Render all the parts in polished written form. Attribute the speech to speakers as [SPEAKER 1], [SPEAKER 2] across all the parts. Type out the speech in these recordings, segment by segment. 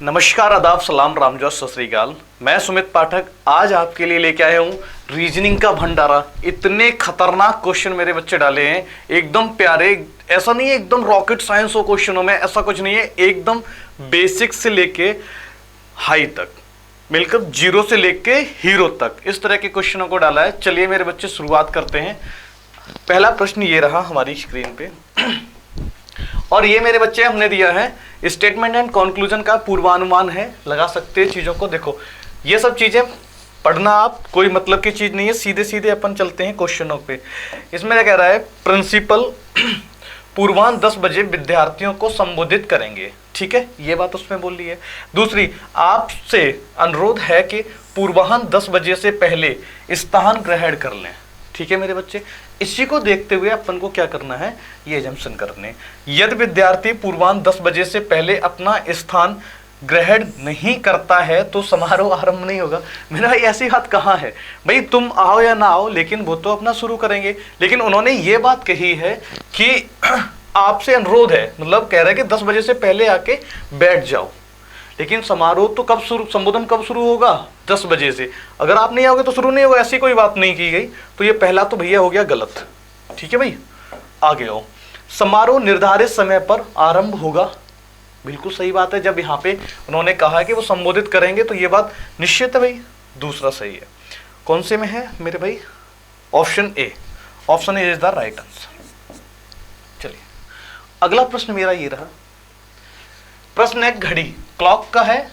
[SPEAKER 1] नमस्कार, आदाब, सलाम, रामजोस, सत श्री अकाल। मैं सुमित पाठक आज आपके लिए लेके आया हूँ रीजनिंग का भंडारा। इतने खतरनाक क्वेश्चन मेरे बच्चे डाले हैं, एकदम प्यारे। ऐसा नहीं है एकदम रॉकेट साइंस हो क्वेश्चनों में, ऐसा कुछ नहीं है। एकदम बेसिक से लेके हाई तक, मिलकर जीरो से लेके हीरो तक, इस तरह के क्वेश्चनों को डाला है। चलिए मेरे बच्चे शुरुआत करते हैं। पहला प्रश्न ये रहा हमारी स्क्रीन पे और ये मेरे बच्चे हमने दिया है स्टेटमेंट एंड कंक्लूजन का पूर्वानुमान है। लगा सकते हैं चीजों को। देखो ये सब चीजें पढ़ना आप कोई मतलब की चीज नहीं है, सीधे सीधे अपन चलते हैं क्वेश्चनों पे। इसमें क्या कह रहा है, प्रिंसिपल पूर्वाह्न 10 बजे विद्यार्थियों को संबोधित करेंगे। ठीक है, ये बात उसमें बोल रही है। दूसरी, आपसे अनुरोध है कि पूर्वाह्न 10 बजे से पहले स्थान ग्रहण कर लें। ठीक है मेरे बच्चे, इसी को देखते हुए अपन को क्या करना है, ये एजम्पशन करने। यदि विद्यार्थी पूर्वाह्न 10 बजे से पहले अपना स्थान ग्रहण नहीं करता है तो समारोह आरंभ नहीं होगा। मेरा भाई ऐसी बात कहाँ है भाई, तुम आओ या ना आओ लेकिन वो तो अपना शुरू करेंगे। लेकिन उन्होंने ये बात कही है कि आपसे अनुरोध है, मतलब कह रहे हैं कि 10 बजे से पहले आके बैठ जाओ। लेकिन समारोह तो कब शुरू, संबोधन कब शुरू होगा, 10 बजे से। अगर आप नहीं आओगे तो शुरू नहीं होगा, ऐसी कोई बात नहीं की गई। तो ये पहला तो भैया हो गया गलत। ठीक है भाई, आगे आओ। समारोह निर्धारित समय पर आरंभ होगा, बिल्कुल सही बात है। जब यहाँ पे उन्होंने कहा कि वो संबोधित करेंगे तो ये बात निश्चित है भाई, दूसरा सही है। कौन से में है मेरे भाई, option A. Option A is the right answer. चलिए अगला प्रश्न मेरा ये रहा। प्रश्न है घड़ी, क्लॉक का है।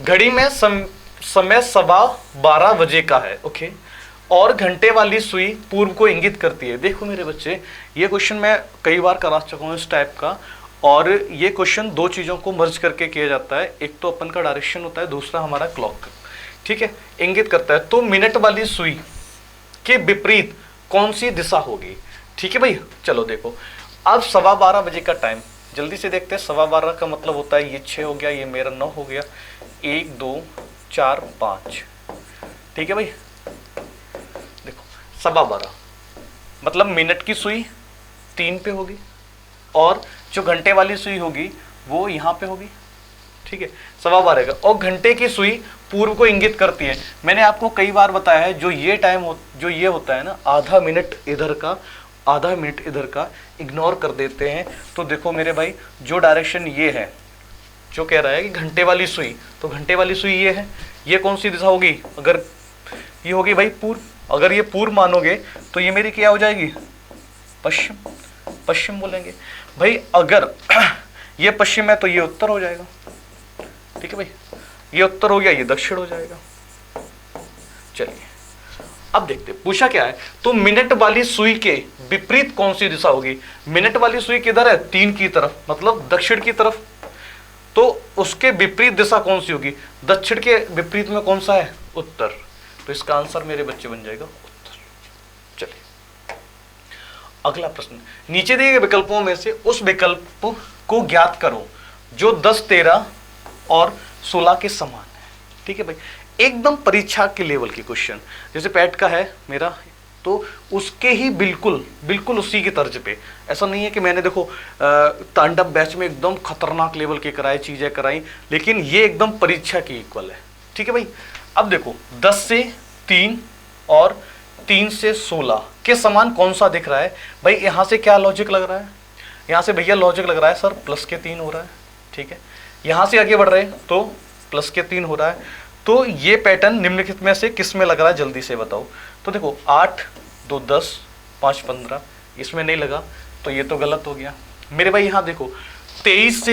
[SPEAKER 1] घड़ी में समय 12:15 बजे का है। ओके, और घंटे वाली सुई पूर्व को इंगित करती है। देखो मेरे बच्चे, ये क्वेश्चन मैं कई बार करा चुका हूँ इस टाइप का। और ये क्वेश्चन दो चीज़ों को मर्ज करके किया जाता है। एक तो अपन का डायरेक्शन होता है, दूसरा हमारा क्लॉक। ठीक है, इंगित करता है। तो मिनट वाली सुई के विपरीत कौन सी दिशा होगी। ठीक है भाई, चलो देखो अब 12:15 बजे का टाइम जल्दी से देखते हैं। 12:15 का मतलब होता है ये 6 हो गया, ये मेरा 9 हो गया, 1 2 4 5। ठीक है भाई, देखो 12:15 मतलब मिनट की सुई 3 पे होगी और जो घंटे वाली सुई होगी वो यहाँ पे होगी। ठीक है, 12:15 का। और घंटे की सुई पूर्व को इंगित करती है। मैंने आपको कई बार बताया है, जो ये टाइम जो ये होता है ना, आधा मिनट इधर का आधा मिनट इधर का इग्नोर कर देते हैं। तो देखो मेरे भाई, जो डायरेक्शन ये है, जो कह रहा है कि घंटे वाली सुई, तो घंटे वाली सुई ये है। ये कौन सी दिशा होगी, अगर ये होगी भाई पूर्व। अगर ये पूर्व मानोगे तो ये मेरी क्या हो जाएगी, पश्चिम। पश्चिम बोलेंगे भाई। अगर ये पश्चिम है तो ये उत्तर हो जाएगा। ठीक है भाई, ये उत्तर हो गया, ये दक्षिण हो जाएगा। चलिए अब देखते, पूछा क्या है, तो मिनट वाली सुई के विपरीत कौन सी दिशा होगी। मिनट वाली सुई किधर है, 3 की तरफ, मतलब दक्षिण की तरफ। तो उसके विपरीत दिशा कौन सी होगी, दक्षिण के विपरीत में कौन सा है, उत्तर। तो इसका आंसर मेरे बच्चे बन जाएगा उत्तर। चलिए अगला प्रश्न, नीचे दिए गए विकल्पों में से उस विकल्प को ज्ञात करो जो 10 13 और 16 के समान है। ठीक है भाई, एकदम परीक्षा के लेवल के क्वेश्चन, जैसे पैट का है मेरा, तो उसके ही बिल्कुल उसी की तर्ज पे। ऐसा नहीं है कि मैंने देखो तांडव बैच में एकदम खतरनाक लेवल के कराए चीजें कराई, लेकिन ये एकदम परीक्षा की इक्वल है। ठीक है भाई, अब देखो 10 से 3 और 3 से 16 के समान कौन सा दिख रहा है भाई। यहाँ से क्या लॉजिक लग रहा है, यहाँ से भैया लॉजिक लग रहा है सर प्लस के 3 हो रहा है। ठीक है, यहाँ से आगे बढ़ रहे हैं तो प्लस के 3 हो रहा है। तो ये पैटर्न निम्नलिखित में से किस में लग रहा है, जल्दी से बताओ। तो देखो 8 2 10 5 15, इसमें नहीं लगा तो ये तो गलत हो गया मेरे भाई। यहाँ देखो 23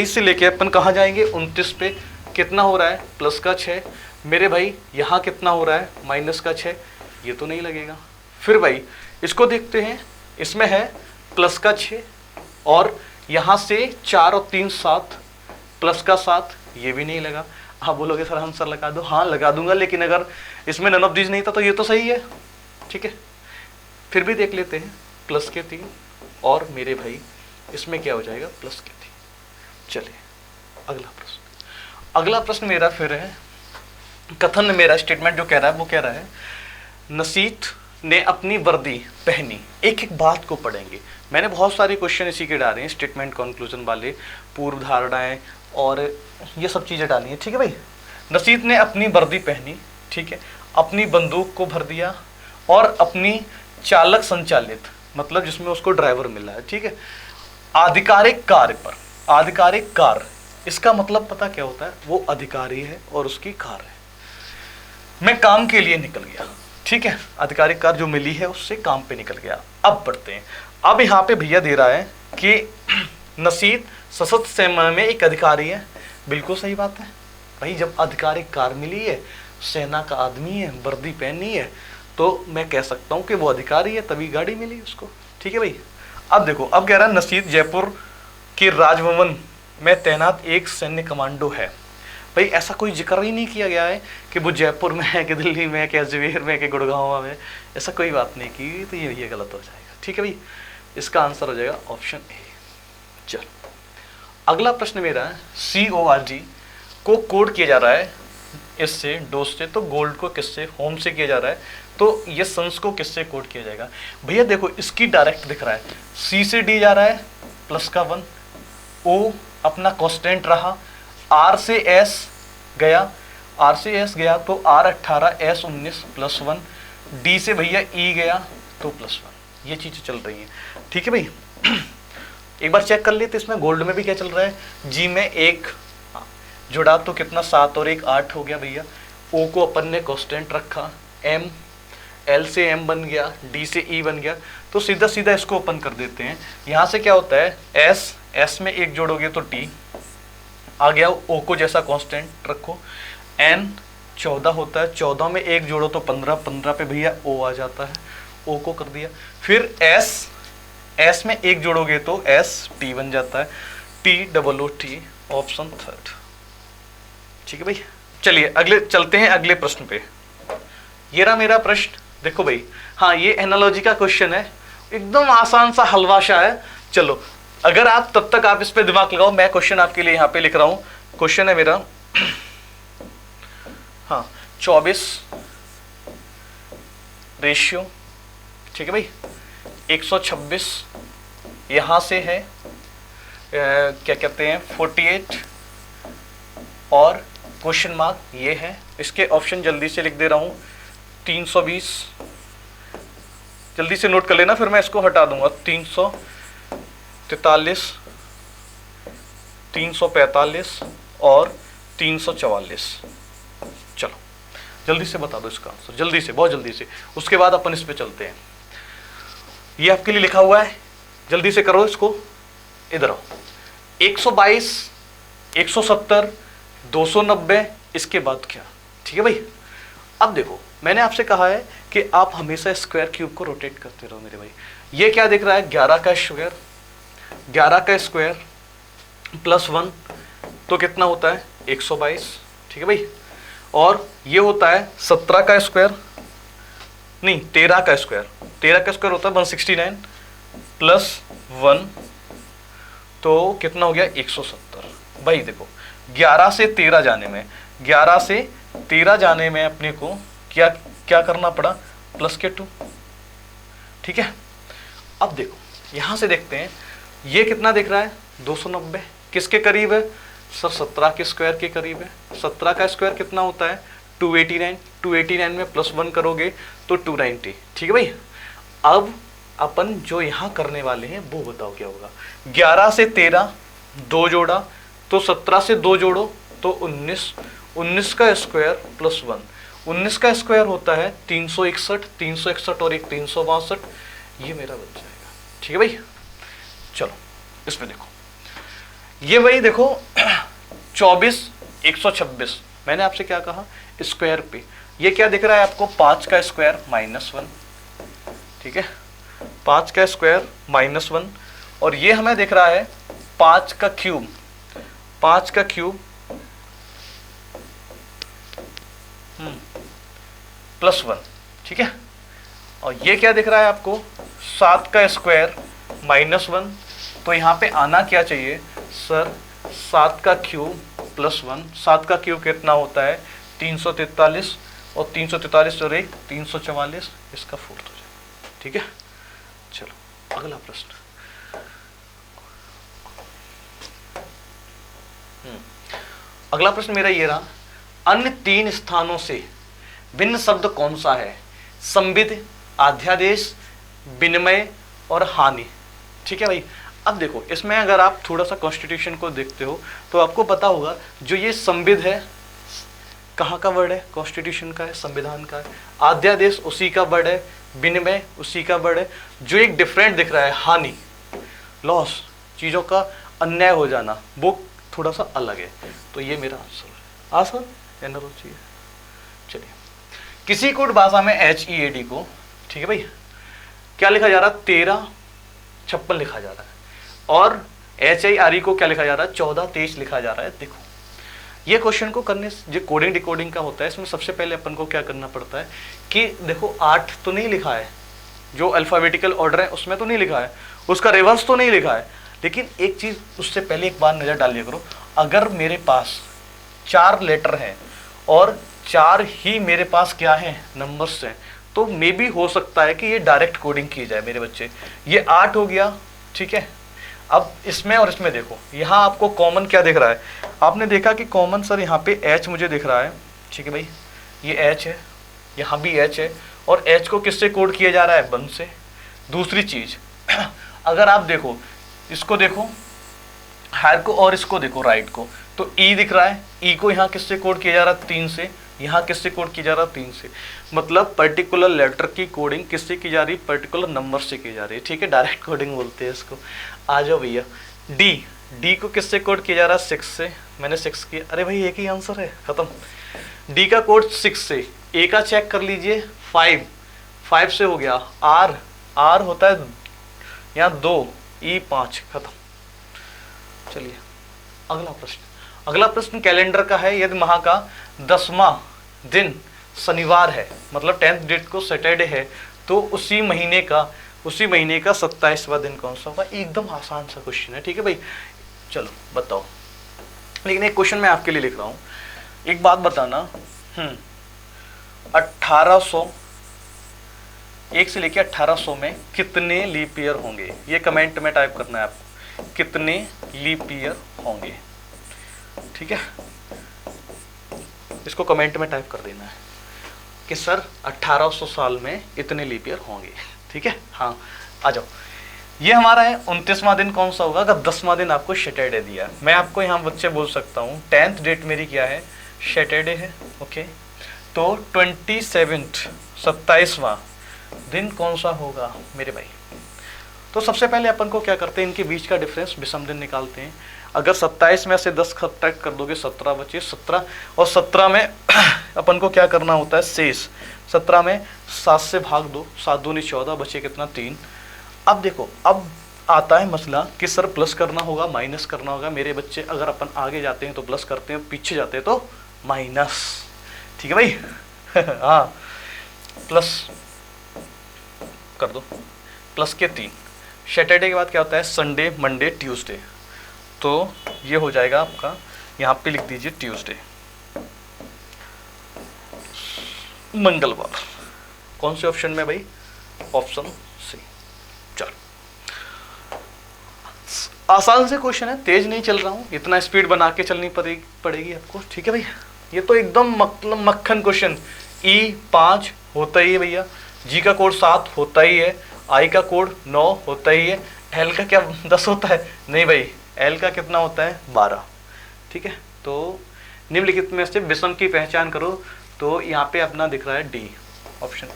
[SPEAKER 1] से लेके अपन कहाँ जाएंगे, 29 पे कितना हो रहा है, प्लस का 6 मेरे भाई। यहाँ कितना हो रहा है, माइनस का 6, ये तो नहीं लगेगा। फिर भाई इसको देखते हैं, इसमें है प्लस का 6 और यहाँ से 4 और 3 7, प्लस का 7, ये भी नहीं लगा। आप बोलोगे सर आंसर लगा दो, हाँ लगा दूंगा, लेकिन अगर इसमें नन ऑफ दीज नहीं था तो ये तो सही है। ठीक है, फिर भी देख लेते हैं, प्लस के 3 और मेरे भाई इसमें क्या हो जाएगा, प्लस के 3। चलिए अगला प्रश्न मेरा फिर है, कथन मेरा स्टेटमेंट जो कह रहा है वो कह रहा है, नसीत ने अपनी वर्दी पहनी। एक एक बात को पढ़ेंगे। मैंने बहुत सारे क्वेश्चन इसी के डाले हैं, स्टेटमेंट कंक्लूजन वाले, पूर्व धारणाएं, और ये सब चीज़ें डाली हैं, ठीक है भाई। नसीब ने अपनी वर्दी पहनी, ठीक है, अपनी बंदूक को भर दिया और अपनी चालक संचालित, मतलब जिसमें उसको ड्राइवर मिला है, ठीक है, आधिकारिक कार्य पर। आधिकारिक कार्य, इसका मतलब पता क्या होता है, वो अधिकारी है और उसकी कार है। मैं काम के लिए निकल गया, ठीक है, आधिकारिक कार जो मिली है उससे काम पे निकल गया। अब पढ़ते हैं। अब यहाँ पे भैया दे रहा है कि नसीब सशस्त्र सेना में एक अधिकारी है। बिल्कुल सही बात है भाई, जब आधिकारिक कार मिली है, सेना का आदमी है, वर्दी पहनी है, तो मैं कह सकता हूँ कि वो अधिकारी है, तभी गाड़ी मिली उसको, ठीक है भाई। अब देखो, अब कह रहा है नसीब जयपुर के राजभवन में तैनात एक सैन्य कमांडो है। भाई ऐसा कोई जिक्र ही नहीं किया गया है कि वो जयपुर में है कि दिल्ली में है कि अजमेर में है कि गुड़गांव में, ऐसा कोई बात नहीं की, तो ये गलत हो जाएगा, ठीक है भाई। इसका आंसर हो जाएगा ऑप्शन ए। चल अगला प्रश्न मेरा है, CORD को कोड किया जा रहा है इससे, डोस से, तो गोल्ड को किससे, होम से किया जा रहा है, तो ये सन्स को किससे कोड किया जाएगा। भैया देखो इसकी डायरेक्ट दिख रहा है, C से D जा रहा है प्लस का 1, O अपना कांस्टेंट रहा, R से S गया, R से S गया तो R 18 S 19 प्लस 1, D से भैया E गया तो प्लस 1। ये चीज़ें चल रही हैं, ठीक है भाई। एक बार चेक कर लेते इसमें गोल्ड में भी क्या चल रहा है। G में 1 जुड़ा तो कितना, 7 और 1 8 हो गया भैया। O को अपन ने कांस्टेंट रखा, M L से M बन गया, D से E बन गया, तो सीधा सीधा इसको ओपन कर देते हैं। यहाँ से क्या होता है, S में 1 जोड़ोगे तो T आ गया, O को जैसा कांस्टेंट रखो। N 14 होता है, 14 में 1 जोड़ो तो 15, 15 पे भैया O आ जाता है, O को कर दिया। फिर S में 1 जोड़ोगे तो S T बन जाता है, TOOT, ऑप्शन 3, ठीक है भाई। चलिए अगले चलते हैं अगले प्रश्न पे। ये रहा मेरा प्रश्न, देखो भाई, हाँ ये एनालॉजी का क्वेश्चन है, एकदम आसान सा हलवा सा है। चलो अगर आप तब तक आप इस पे दिमाग लगाओ, मैं क्वेश्चन आपके लिए यहाँ पे लिख रहा हूँ। क्वेश्चन है मेरा हाँ 24 रेशियो, ठीक है भाई, 126 यहाँ से है क्या कहते हैं 48 और क्वेश्चन मार्क ये है। इसके ऑप्शन जल्दी से लिख दे रहा हूँ, 320, जल्दी से नोट कर लेना फिर मैं इसको हटा दूंगा, 343, 345 और 344। चलो जल्दी से बता दो इसका आंसर, जल्दी से, बहुत जल्दी से, उसके बाद अपन इस पे चलते हैं। ये आपके लिए लिखा हुआ है, जल्दी से करो इसको। इधर आओ, 122, 170, 290, इसके बाद क्या, ठीक है भाई। अब देखो मैंने आपसे कहा है कि आप हमेशा स्क्वायर क्यूब को रोटेट करते रहो मेरे भाई। ये क्या दिख रहा है, 11 का स्क्वायर, 11 का स्क्वायर प्लस 1 तो कितना होता है 122, ठीक है भाई। और ये होता है 17 का स्क्वायर, नहीं 13 का स्क्वायर, 13 का स्क्वायर होता है 169 प्लस 1 तो कितना हो गया 170। भाई देखो 11 से 13 जाने में, 11 से 13 जाने में अपने को क्या क्या करना पड़ा, प्लस के 2, ठीक है। अब देखो यहां से देखते हैं ये कितना दिख रहा है 290, किसके करीब है सर, 17 के स्क्वायर के करीब है। 17 का स्क्वायर कितना होता है 289, 289 में प्लस 1 करोगे तो 290, ठीक है भाई। अब अपन जो यहाँ करने वाले हैं वो बताओ क्या होगा। 11 से 13 2 जोड़ा तो 17 से 2 जोड़ो तो 19, 19 का स्क्वायर प्लस 1, 19 का स्क्वायर होता है 361, 361 और एक 362, ये मेरा बन जाएगा, ठीक है भाई। चलो इसमें देखो, ये भाई देखो 24 126, मैंने आपसे क्या कहा स्क्वायर पे, ये क्या दिख रहा है आपको 5 का स्क्वायर माइनस 1, ठीक है, 5 का स्क्वायर माइनस 1, और ये हमें दिख रहा है 5 का क्यूब, 5 का क्यूब प्लस 1, ठीक है। और ये क्या दिख रहा है आपको 7 का स्क्वायर माइनस 1, तो यहाँ पे आना क्या चाहिए सर 7 का क्यूब प्लस 1, 7 का क्यूब कितना होता है 343 और 343 और एक 344, इसका फोर्थ हो जाएगा, ठीक है। चलो अगला प्रश्न, अगला प्रश्न मेरा ये रहा, अन्य 3 स्थानों से भिन्न शब्द कौन सा है? संविद, अध्यादेश, विनिमय और हानि। ठीक है भाई। अब देखो इसमें अगर आप थोड़ा सा कॉन्स्टिट्यूशन को देखते हो तो आपको पता होगा जो ये संविद है कहाँ का वर्ड है? कॉन्स्टिट्यूशन का है, संविधान का है। अध्यादेश उसी का वर्ड है, विनिमय उसी का वर्ड है। जो एक डिफरेंट दिख रहा है हानि, लॉस, चीज़ों का अन्याय हो जाना, वो थोड़ा सा अलग है। तो ये मेरा आंसर है। आंसर एनर हो चाहिए। चलिए, किसी कोड भाषा में HEAD को, ठीक है भाई, क्या लिखा जा रहा है? 1356 लिखा जा रहा है। और HIRE को क्या लिखा जा रहा है? 1423 लिखा जा रहा है। देखो ये क्वेश्चन को करने से जो कोडिंग डिकोडिंग का होता है, इसमें सबसे पहले अपन को क्या करना पड़ता है कि देखो 8 तो नहीं लिखा है, जो अल्फाबेटिकल ऑर्डर है उसमें तो नहीं लिखा है, उसका रिवर्स तो नहीं लिखा है, लेकिन एक चीज़ उससे पहले एक बार नज़र डालिए करो। अगर मेरे पास 4 लेटर हैं और 4 ही मेरे पास क्या है? नंबर्स हैं, तो मे भी हो सकता है कि ये डायरेक्ट कोडिंग की जाए मेरे बच्चे। ये 8 हो गया, ठीक है। अब इसमें और इसमें देखो, यहाँ आपको कॉमन क्या दिख रहा है? आपने देखा कि कॉमन सर यहाँ पे H मुझे दिख रहा है, ठीक है भाई, ये H है, यहाँ भी H है, और H को किससे कोड किया जा रहा है? 1 से। दूसरी चीज अगर आप देखो, इसको देखो हायर को और इसको देखो राइट को, तो E दिख रहा है, E को यहाँ किससे कोड किया जा रहा है? 3 से। यहाँ किससे कोड किया जा रहा है? 3 से। मतलब पर्टिकुलर लेटर की कोडिंग किससे की जा रही है? पर्टिकुलर नंबर से की जा रही है, ठीक है। डायरेक्ट कोडिंग बोलते हैं इसको। आ जाओ भैया, डी को किससे कोड किया जा रहा है? 6 से। मैंने 6 किया, अरे भाई एक ही आंसर है, खत्म। डी का कोड 6 से। ए का चेक कर लीजिए, 5 से हो गया। आर होता है यहाँ 2, ई 5, खत्म। चलिए अगला प्रश्न कैलेंडर का है। यदि माह का 10वां दिन शनिवार है, मतलब 10th डेट को सैटरडे है, तो उसी महीने का 27वां दिन कौन सा होगा? एकदम आसान सा क्वेश्चन है, ठीक है भाई। चलो बताओ, लेकिन एक क्वेश्चन मैं आपके लिए लिख रहा हूँ। एक बात बताना, 1801 से लेकर 1800 में कितने लीप ईयर होंगे? ये कमेंट में टाइप करना है आपको, कितने लीप ईयर होंगे, ठीक है। इसको कमेंट में टाइप कर देना है कि सर 1800 साल में इतने लीप ईयर होंगे, ठीक है। हाँ आ जाओ, ये हमारा है 29वां दिन कौन सा होगा? अगर 10वां दिन आपको सैटरडे दिया है, मैं आपको यहाँ बच्चे बोल सकता हूँ 10th डेट मेरी क्या है? सैटरडे है, ओके। तो 27वां दिन कौन सा होगा मेरे भाई? तो सबसे पहले अपन को क्या करते हैं, इनके बीच का डिफरेंस विषम दिन निकालते हैं। अगर 27 में से 10 सब्ट्रैक्ट कर दोगे 17 बचे, 17, और 17 में अपन को क्या करना होता है? शेष 17 में 7 से भाग दो, 7 दूनी 14, बचे कितना? 3। अब देखो, अब आता है मसला कि सर प्लस करना होगा माइनस करना होगा। मेरे बच्चे अगर अपन आगे जाते हैं तो प्लस करते हैं, पीछे जाते हैं तो माइनस, ठीक है भाई। हाँ प्लस कर दो, प्लस के 3। सैटरडे के बाद क्या होता है? Sunday, Monday, Tuesday. तो ये हो जाएगा आपका, यहाँ पे लिख दीजिए ट्यूसडे, मंगलवार। कौन से ऑप्शन में भाई? Option C. चलो आसान से क्वेश्चन है, तेज नहीं चल रहा हूँ, इतना स्पीड बना के चलनी पड़ेगी आपको, ठीक है भैया। ये तो एकदम मतलब मक्खन क्वेश्चन। ई 5 होता ही है भैया, जी का कोड 7 होता ही है, आई का कोड 9 होता ही है, एल का क्या 10 होता है? नहीं भाई, एल का कितना होता है? 12, ठीक है। तो निम्नलिखित में से विषम की पहचान करो, तो यहाँ पे अपना दिख रहा है डी, ऑप्शन डी।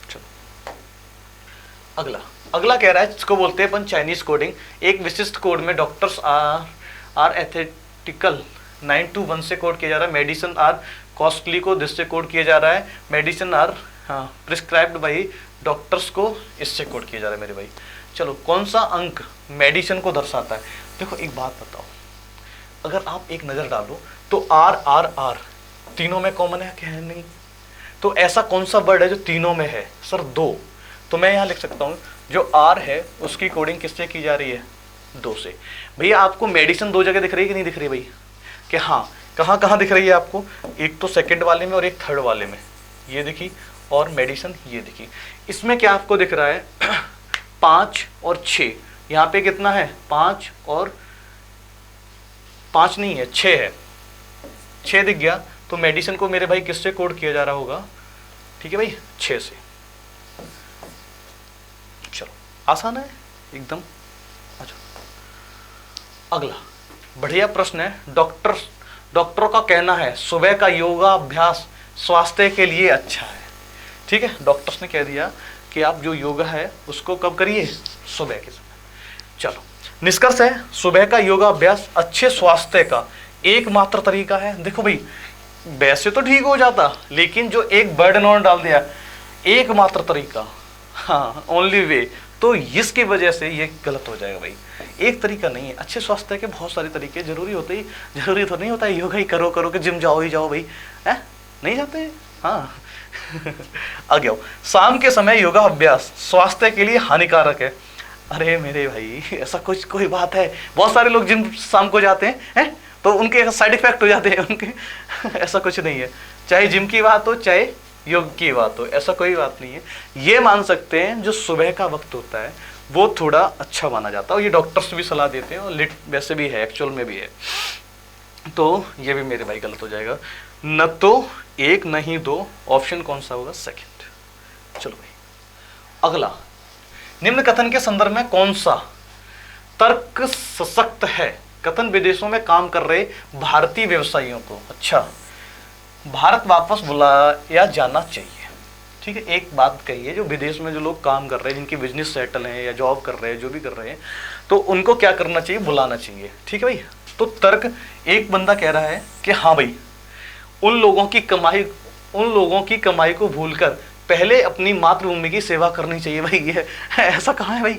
[SPEAKER 1] चलो अगला कह रहा है, इसको बोलते हैं अपन चाइनीज कोडिंग। एक विशिष्ट कोड में डॉक्टर्स आर एथेटिकल 9 to 1 से कोड किया जा रहा है। मेडिसिन आर कॉस्टली को दिस से कोड किया जा रहा है। Medicine are prescribed by doctors को इससे कोड किया जा रहा है मेरे भाई। चलो कौन सा अंक मेडिसिन को दर्शाता है? देखो एक बात बताओ, अगर आप एक नज़र डालो तो आर आर आर तीनों में कॉमन है क्या? है नहीं। तो ऐसा कौन सा वर्ड है जो तीनों में है? सर 2। तो मैं यहाँ लिख सकता हूँ जो आर है उसकी कोडिंग किससे की जा रही है? 2 से। भैया आपको मेडिसिन 2 जगह दिख रही है कि नहीं दिख रही भाई? कि हाँ, कहाँ कहाँ दिख रही है आपको? एक तो सेकंड वाले में और एक थर्ड वाले में, ये दिखी, और मेडिसिन ये दिखी। इसमें क्या आपको दिख रहा है? 5 और 6। यहाँ पे कितना है? 5 और 5 नहीं है, 6 है, 6 दिख गया। तो मेडिसिन को मेरे भाई किससे कोड किया जा रहा होगा? ठीक है भाई, 6 से। चलो आसान है एकदम। अच्छा अगला बढ़िया प्रश्न है। डॉक्टरों का कहना है सुबह का योगाभ्यास स्वास्थ्य के लिए अच्छा है। ठीक है, डॉक्टर्स ने कह दिया कि आप जो योगा है उसको कब करिए? सुबह के समय। चलो निष्कर्ष है, सुबह का योगाभ्यास अच्छे स्वास्थ्य का एकमात्र तरीका है। देखो भाई, वैसे तो ठीक हो जाता, लेकिन जो एक बर्डन और डाल दिया, एकमात्र तरीका, हाँ ओनली वे, तो इसकी वजह से ये गलत हो जाएगा भाई। एक तरीका नहीं है, अच्छे स्वास्थ्य के बहुत सारे तरीके। जरूरी तो नहीं होता है योगा ही करो कि जिम जाओ ही जाओ भाई, है नहीं जाते हैं। हाँ आगे आओ। शाम के समय योगा अभ्यास स्वास्थ्य के लिए हानिकारक है। अरे मेरे भाई, ऐसा कुछ कोई बात है? बहुत सारे लोग जिम शाम को जाते हैं तो उनके साइड इफेक्ट हो जाते हैं उनके ऐसा कुछ नहीं है, चाहे जिम की बात हो चाहे योग की बात हो, ऐसा कोई बात नहीं है। ये मान सकते हैं जो सुबह का वक्त होता है वो थोड़ा अच्छा माना जाता है, और ये डॉक्टर्स भी सलाह देते हैं, और वैसे भी है, एक्चुअल में भी है। तो ये भी मेरे भाई गलत हो जाएगा। न तो 1 नहीं 2, ऑप्शन कौन सा होगा? सेकंड। चलो भाई अगला, निम्न कथन के संदर्भ में कौन सा तर्क सशक्त है? कथन विदेशों में काम कर रहे भारतीय व्यवसायियों को अच्छा भारत वापस बुलाया जाना चाहिए। ठीक है, एक बात कही है, जो विदेश में जो लोग काम कर रहे हैं, जिनके बिजनेस सेटल हैं या जॉब कर रहे हैं, जो भी कर रहे हैं, तो उनको क्या करना चाहिए? बुलाना चाहिए। ठीक है भाई, तो तर्क एक बंदा कह रहा है कि हाँ भाई, उन लोगों की कमाई को भूलकर पहले अपनी मातृभूमि की सेवा करनी चाहिए। भाई ये ऐसा कहाँ है भाई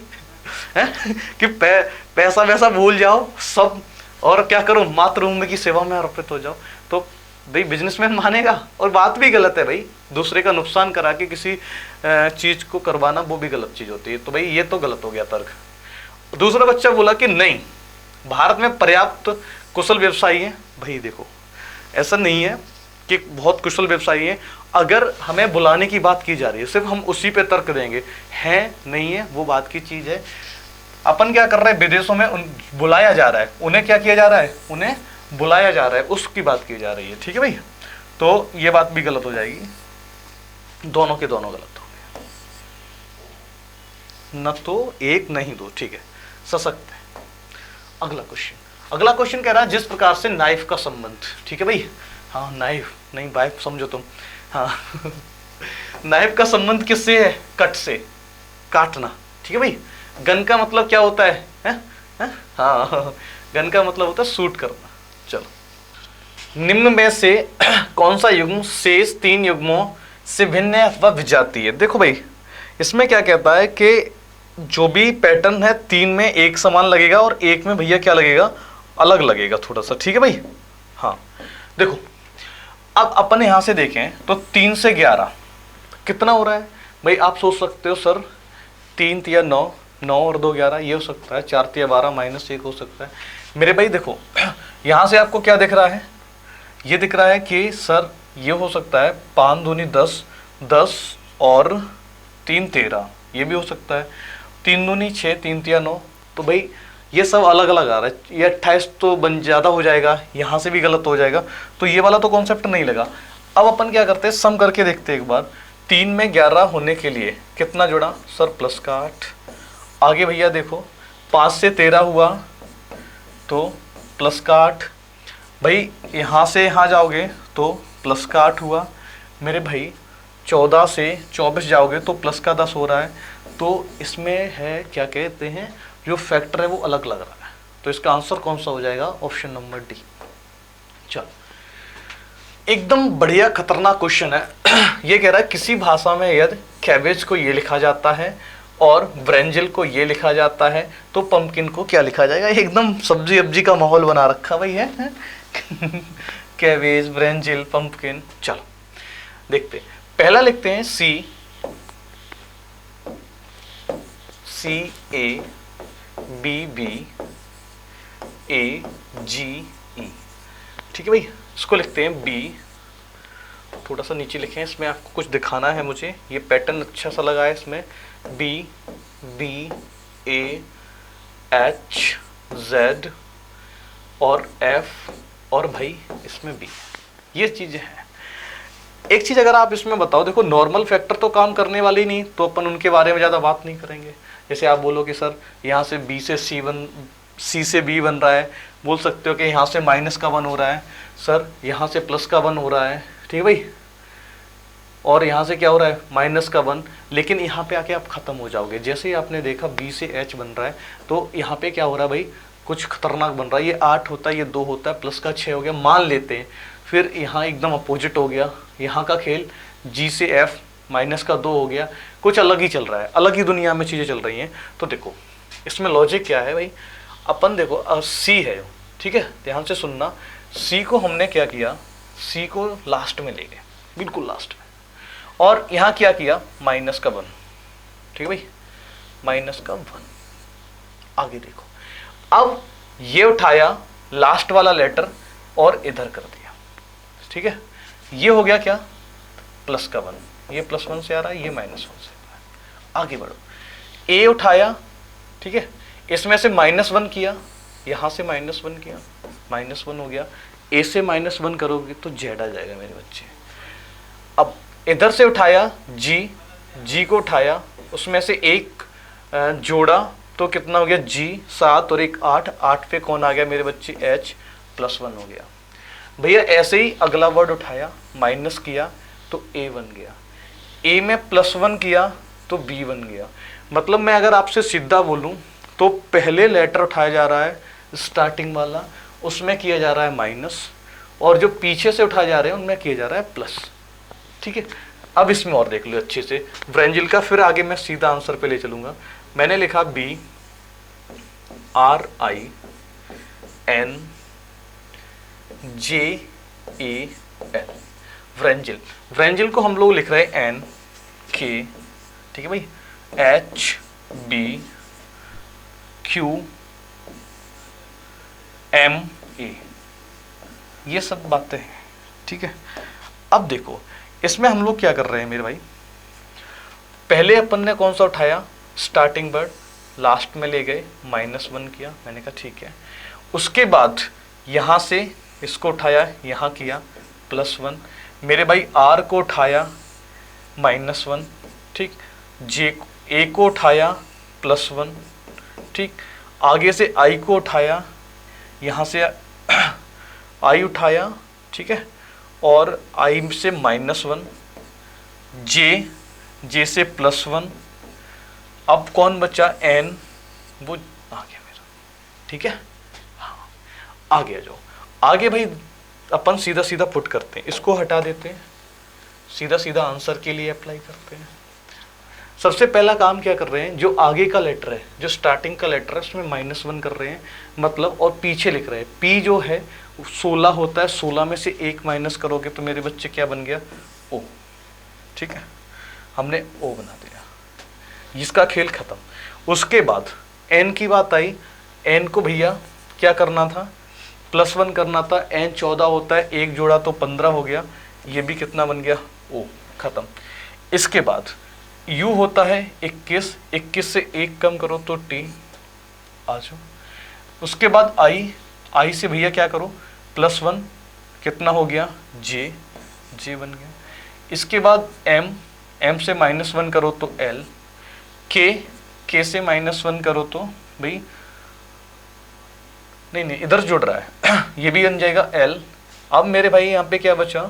[SPEAKER 1] कि पैसा वैसा भूल जाओ सब, और क्या करो? मातृभूमि की सेवा में अर्पित हो जाओ। तो भाई बिजनेसमैन मानेगा? और बात भी गलत है भाई, दूसरे का नुकसान करा के किसी चीज को करवाना वो भी गलत चीज होती है। तो भाई ये तो गलत हो गया तर्क। दूसरा बच्चा बोला कि नहीं, भारत में पर्याप्त कुशल व्यवसायी हैं। भाई देखो, ऐसा नहीं है कि बहुत कुशल व्यवसायी हैं। अगर हमें बुलाने की बात की जा रही है, सिर्फ हम उसी पे तर्क देंगे, है नहीं है वो बात की चीज है। अपन क्या कर रहे हैं? विदेशों में बुलाया जा रहा है, उन्हें क्या किया जा रहा है? उन्हें बुलाया जा रहा है, उसकी बात की जा रही है। ठीक है भाई, तो ये बात भी गलत हो जाएगी, दोनों के दोनों गलत हो गए। न तो 1 नहीं 2, ठीक है, सशक्त है। अगला क्वेश्चन कह रहा है जिस प्रकार से नाइफ का संबंध। ठीक है भाई, हाँ नाइफ नहीं वाइफ समझो तुम, हाँ नाइफ का संबंध किससे है? कट से, काटना। ठीक है भाई, गन का मतलब क्या होता है? हाँ गन का मतलब होता है शूट करना। चलो, निम्न में से कौन सा युग्म शेष 3 युग्मों से भिन्न है अथवा विजातीय है? देखो भाई, इसमें क्या कहता है कि जो भी पैटर्न है 3 में एक समान लगेगा और 1 में भैया क्या लगेगा? अलग लगेगा थोड़ा सा। ठीक है भाई, हाँ देखो, अब अपन यहां से देखें तो 3 से 11 कितना हो रहा है भाई? आप सोच सकते हो सर 3 तिया 9, 9 और 2 11, ये हो सकता है। 4 तिया 12 -1 हो सकता है। मेरे भाई देखो, यहां से आपको क्या दिख रहा है? ये दिख रहा है कि सर ये हो सकता है 5 दूनी 10, 10 और 3 13, ये भी हो सकता है। 3 दूनी 6, 3 तिया 9, तो भाई ये सब अलग अलग आ रहा है। ये 28 तो बन ज़्यादा हो जाएगा, यहाँ से भी गलत हो जाएगा, तो ये वाला तो कॉन्सेप्ट नहीं लगा। अब अपन क्या करते हैं, सम करके देखते हैं एक बार। 3 में 11 होने के लिए कितना जुड़ा? सर प्लस का 8। आगे भैया देखो, 5 से 13 हुआ तो प्लस का 8। भाई यहाँ से यहाँ जाओगे तो प्लस का 8 हुआ। मेरे भाई 14 से 24 जाओगे तो प्लस का 10 हो रहा है। तो इसमें है क्या कहते हैं, जो फैक्टर है वो अलग लग रहा है। तो इसका आंसर कौन सा हो जाएगा? Option number D. चलो, एकदम बढ़िया खतरनाक क्वेश्चन है। ये कह रहा है किसी भाषा में यदि कैबेज को ये लिखा जाता है और ब्रेंजल को ये लिखा जाता है तो पंपकिन को क्या लिखा जाएगा? एकदम सब्जी अब्जी का माहौल बना रखा भाई है कैबेज, ब्रेंजल, पंपकिन। चलो देखते, पहला लिखते हैं CABBAGE। ठीक है भाई, इसको लिखते हैं B। थोड़ा सा नीचे लिखें, इसमें आपको कुछ दिखाना है मुझे, ये पैटर्न अच्छा सा लगा है इसमें। BBAHZ और F और भाई इसमें B, ये चीजें हैं। एक चीज अगर आप इसमें बताओ, देखो नॉर्मल फैक्टर तो काम करने वाले ही नहीं, तो अपन उनके बारे में ज्यादा बात नहीं करेंगे। जैसे आप बोलो कि सर यहाँ से B से C से B बन रहा है, बोल सकते हो कि यहाँ से माइनस का 1 हो रहा है, सर यहाँ से प्लस का 1 हो रहा है, ठीक है भाई, और यहाँ से क्या हो रहा है माइनस का 1। लेकिन यहाँ पे आके आप खत्म हो जाओगे। जैसे ही आपने देखा B से H बन रहा है, तो यहाँ पे क्या हो रहा है भाई, कुछ खतरनाक बन रहा है। ये 8 होता है, ये 2 होता है, प्लस का 6 हो गया, मान लेते हैं। फिर यहाँ एकदम अपोजिट हो गया, यहाँ का खेल G से F माइनस का 2 हो गया, कुछ अलग ही चल रहा है, अलग ही दुनिया में चीज़ें चल रही हैं। तो देखो इसमें लॉजिक क्या है भाई, अपन देखो C है, ठीक है, ध्यान से सुनना। C को हमने क्या किया, C को लास्ट में ले गए, बिल्कुल लास्ट में, और यहाँ क्या किया माइनस का 1, ठीक है भाई, माइनस का 1। आगे देखो, अब ये उठाया लास्ट वाला लेटर और इधर कर दिया, ठीक है, ये हो गया क्या प्लस का 1, ये प्लस 1 से आ रहा है, ये माइनस 1 से आ रहा है। आगे बढ़ो, ए उठाया, ठीक है, इसमें से -1 किया, यहाँ से -1 किया, -1 हो गया। ए से -1 करोगे तो जेड आ जाएगा मेरे बच्चे। अब इधर से उठाया जी को उठाया, उसमें से एक जोड़ा तो कितना हो गया जी 7 और एक 8 पे कौन आ गया मेरे बच्चे H +1 हो गया। भैया ऐसे ही अगला वर्ड उठाया, माइनस किया तो A बन गया, A में +1 किया तो B बन गया। मतलब मैं अगर आपसे सीधा बोलूं तो पहले लेटर उठाया जा रहा है स्टार्टिंग वाला, उसमें किया जा रहा है माइनस, और जो पीछे से उठाए जा रहे हैं उनमें किया जा रहा है प्लस, ठीक है। अब इसमें और देख लो अच्छे से व्रेंजिल का, फिर आगे मैं सीधा आंसर पे ले चलूंगा। मैंने लिखा BRINJAL व्रेंजिल। व्रेंजिल को हम लोग लिख रहे हैं NK, ठीक है भाई, HBQMA, ये सब बातें हैं, ठीक है। अब देखो इसमें हम लोग क्या कर रहे हैं मेरे भाई, पहले अपन ने कौन सा उठाया स्टार्टिंग वर्ड, लास्ट में ले गए -1 किया, मैंने कहा ठीक है। उसके बाद यहाँ से इसको उठाया, यहाँ किया +1, मेरे भाई R को उठाया -1, ठीक, A को उठाया +1, ठीक, आगे से I को उठाया, यहाँ से I उठाया, ठीक है, और I से -1, J से +1, अब कौन बचा N, वो आ गया मेरा, ठीक है। हाँ, आगे आ जाओ। आगे भाई अपन सीधा सीधा पुट करते हैं, इसको हटा देते हैं, सीधा सीधा आंसर के लिए अप्लाई करते हैं। सबसे पहला काम क्या कर रहे हैं, जो आगे का लेटर है, जो स्टार्टिंग का लेटर है, उसमें -1 कर रहे हैं, मतलब, और पीछे लिख रहे हैं। P जो है 16 होता है, 16 में से 1 माइनस करोगे तो मेरे बच्चे क्या बन गया O, ठीक है, हमने O बना दिया, इसका खेल खत्म। उसके बाद N की बात आई, N को भैया क्या करना था, +1 करना था, N 14 होता है, एक जोड़ा तो 15 हो गया, ये भी कितना बन गया O, खत्म। इसके बाद U होता है 21, 21 से 1 कम करो तो T आ जाओ। उसके बाद I से भैया क्या करो +1, कितना हो गया J बन गया। इसके बाद M से -1 करो तो L, K से -1 करो तो भाई नहीं इधर जुड़ रहा है ये भी बन जाएगा L। अब मेरे भाई यहाँ पे क्या बचा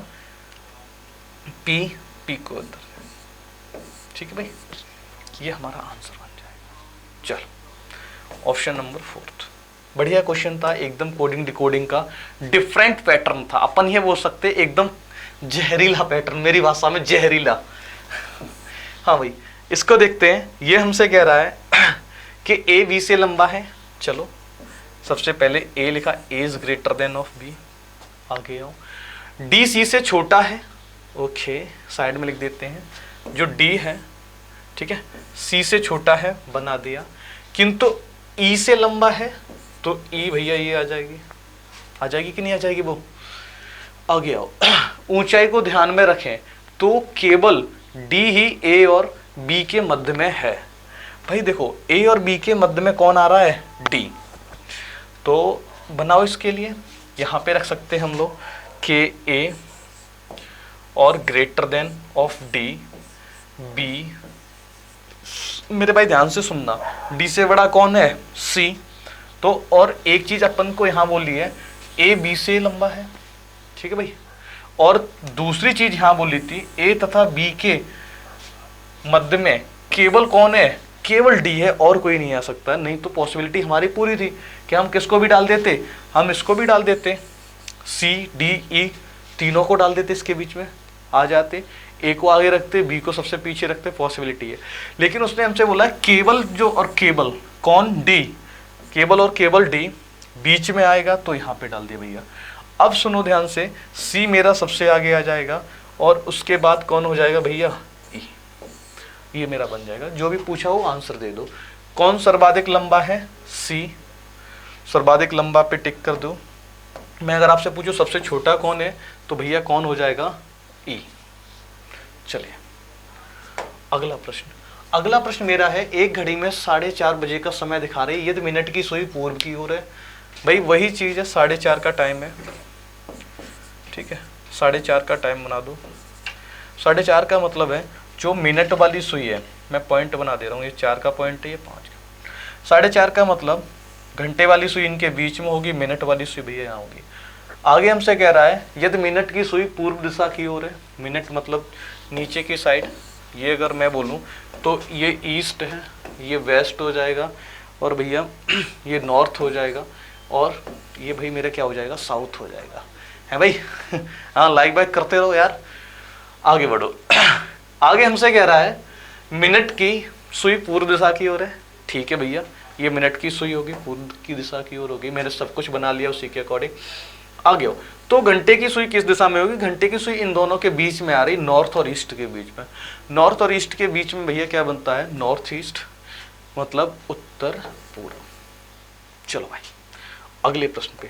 [SPEAKER 1] P को अंदर, ठीक है भाई, ये हमारा आंसर बन जाएगा। चलो ऑप्शन नंबर 4, बढ़िया क्वेश्चन था, एकदम कोडिंग डिकोडिंग का डिफरेंट पैटर्न था, अपन ये बोल सकते एकदम जहरीला पैटर्न, मेरी भाषा में जहरीला। हाँ भाई, इसको देखते हैं। ये हमसे कह रहा है कि A B से लंबा है। चलो सबसे पहले A लिखा, A is greater than of B, आगे आओ। D C से छोटा है, ओके, साइड में लिख देते हैं। जो D है, ठीक है, C से छोटा है, बना दिया, किंतु E से लंबा है तो E भैया ये आ जाएगी कि नहीं आ जाएगी वो, आगे आओ। ऊंचाई को ध्यान में रखें तो केवल D ही A और B के मध्य में है। भाई देखो A और B के मध्य में कौन आ रहा है, D, तो बनाओ इसके लिए, यहाँ पे रख सकते हैं हम लोग के ए और greater than of D B. मेरे भाई ध्यान से सुनना, डी से बड़ा कौन है? सी। तो और एक चीज अपन को यहाँ बोली है, ए बी से लंबा है, ठीक है भाई। और दूसरी चीज यहाँ बोली थी, ए तथा बी के मध्य में केवल कौन है? केवल डी है, और कोई नहीं आ सकता। नहीं तो पॉसिबिलिटी हमारी पूरी थी कि हम किसको भी डाल देते, हम इसको भी डाल देते, सी डी ई तीनों को डाल देते, इसके बीच में आ जाते, ए को आगे रखते, बी को सबसे पीछे रखते, पॉसिबिलिटी है। लेकिन उसने हमसे बोला केवल जो और केवल कौन? डी। केवल और केवल डी बीच में आएगा तो यहाँ पे डाल दिया भैया। अब सुनो ध्यान से, सी मेरा सबसे आगे आ जाएगा और उसके बाद कौन हो जाएगा भैया? ई। ये मेरा बन जाएगा। जो भी पूछा हो आंसर दे दो। कौन सर्वाधिक लंबा है? सी। सर्वाधिक लंबा पे टिक कर दो। मैं अगर आपसे पूछूं सबसे छोटा कौन है, तो भैया कौन हो जाएगा? ई। चलिए अगला प्रश्न। अगला प्रश्न मेरा है, एक घड़ी में 4:30 बजे का समय दिखा रही है, यदि मिनट की सुई पूर्व की ओर है। भाई वही चीज है, 4:30 का टाइम है, ठीक है, 4:30 का टाइम बना दो। 4:30 का मतलब है जो मिनट वाली सुई है, मैं पॉइंट बना दे रहा हूँ, ये 4 का पॉइंट है, ये 5 का। 4:30 का मतलब घंटे वाली सुई इनके बीच में होगी, मिनट वाली सुई भैया यहाँ होगी। आगे हमसे कह रहा है यदि मिनट की सुई पूर्व दिशा की ओर है, मिनट मतलब नीचे की साइड, ये अगर मैं बोलूँ तो ये ईस्ट है, ये वेस्ट हो जाएगा, और भैया ये नॉर्थ हो जाएगा, और ये भाई मेरा क्या हो जाएगा? साउथ हो जाएगा, है भाई। हाँ लाइक बाइक करते रहो यार, आगे बढ़ो। आगे हमसे कह रहा है मिनट की सुई पूर्व दिशा की ओर है, ठीक है भैया, ये मिनट की सुई होगी, पूर्व की दिशा की ओर होगी। मैंने सब कुछ बना लिया उसी के अकॉर्डिंग। आगे हो तो घंटे की सुई किस दिशा में होगी? घंटे की सुई इन दोनों के बीच में आ रही, नॉर्थ और ईस्ट के बीच में। नॉर्थ और ईस्ट के बीच में भैया क्या बनता है? नॉर्थ ईस्ट, मतलब उत्तर पूर्व। चलो भाई अगले प्रश्न पे।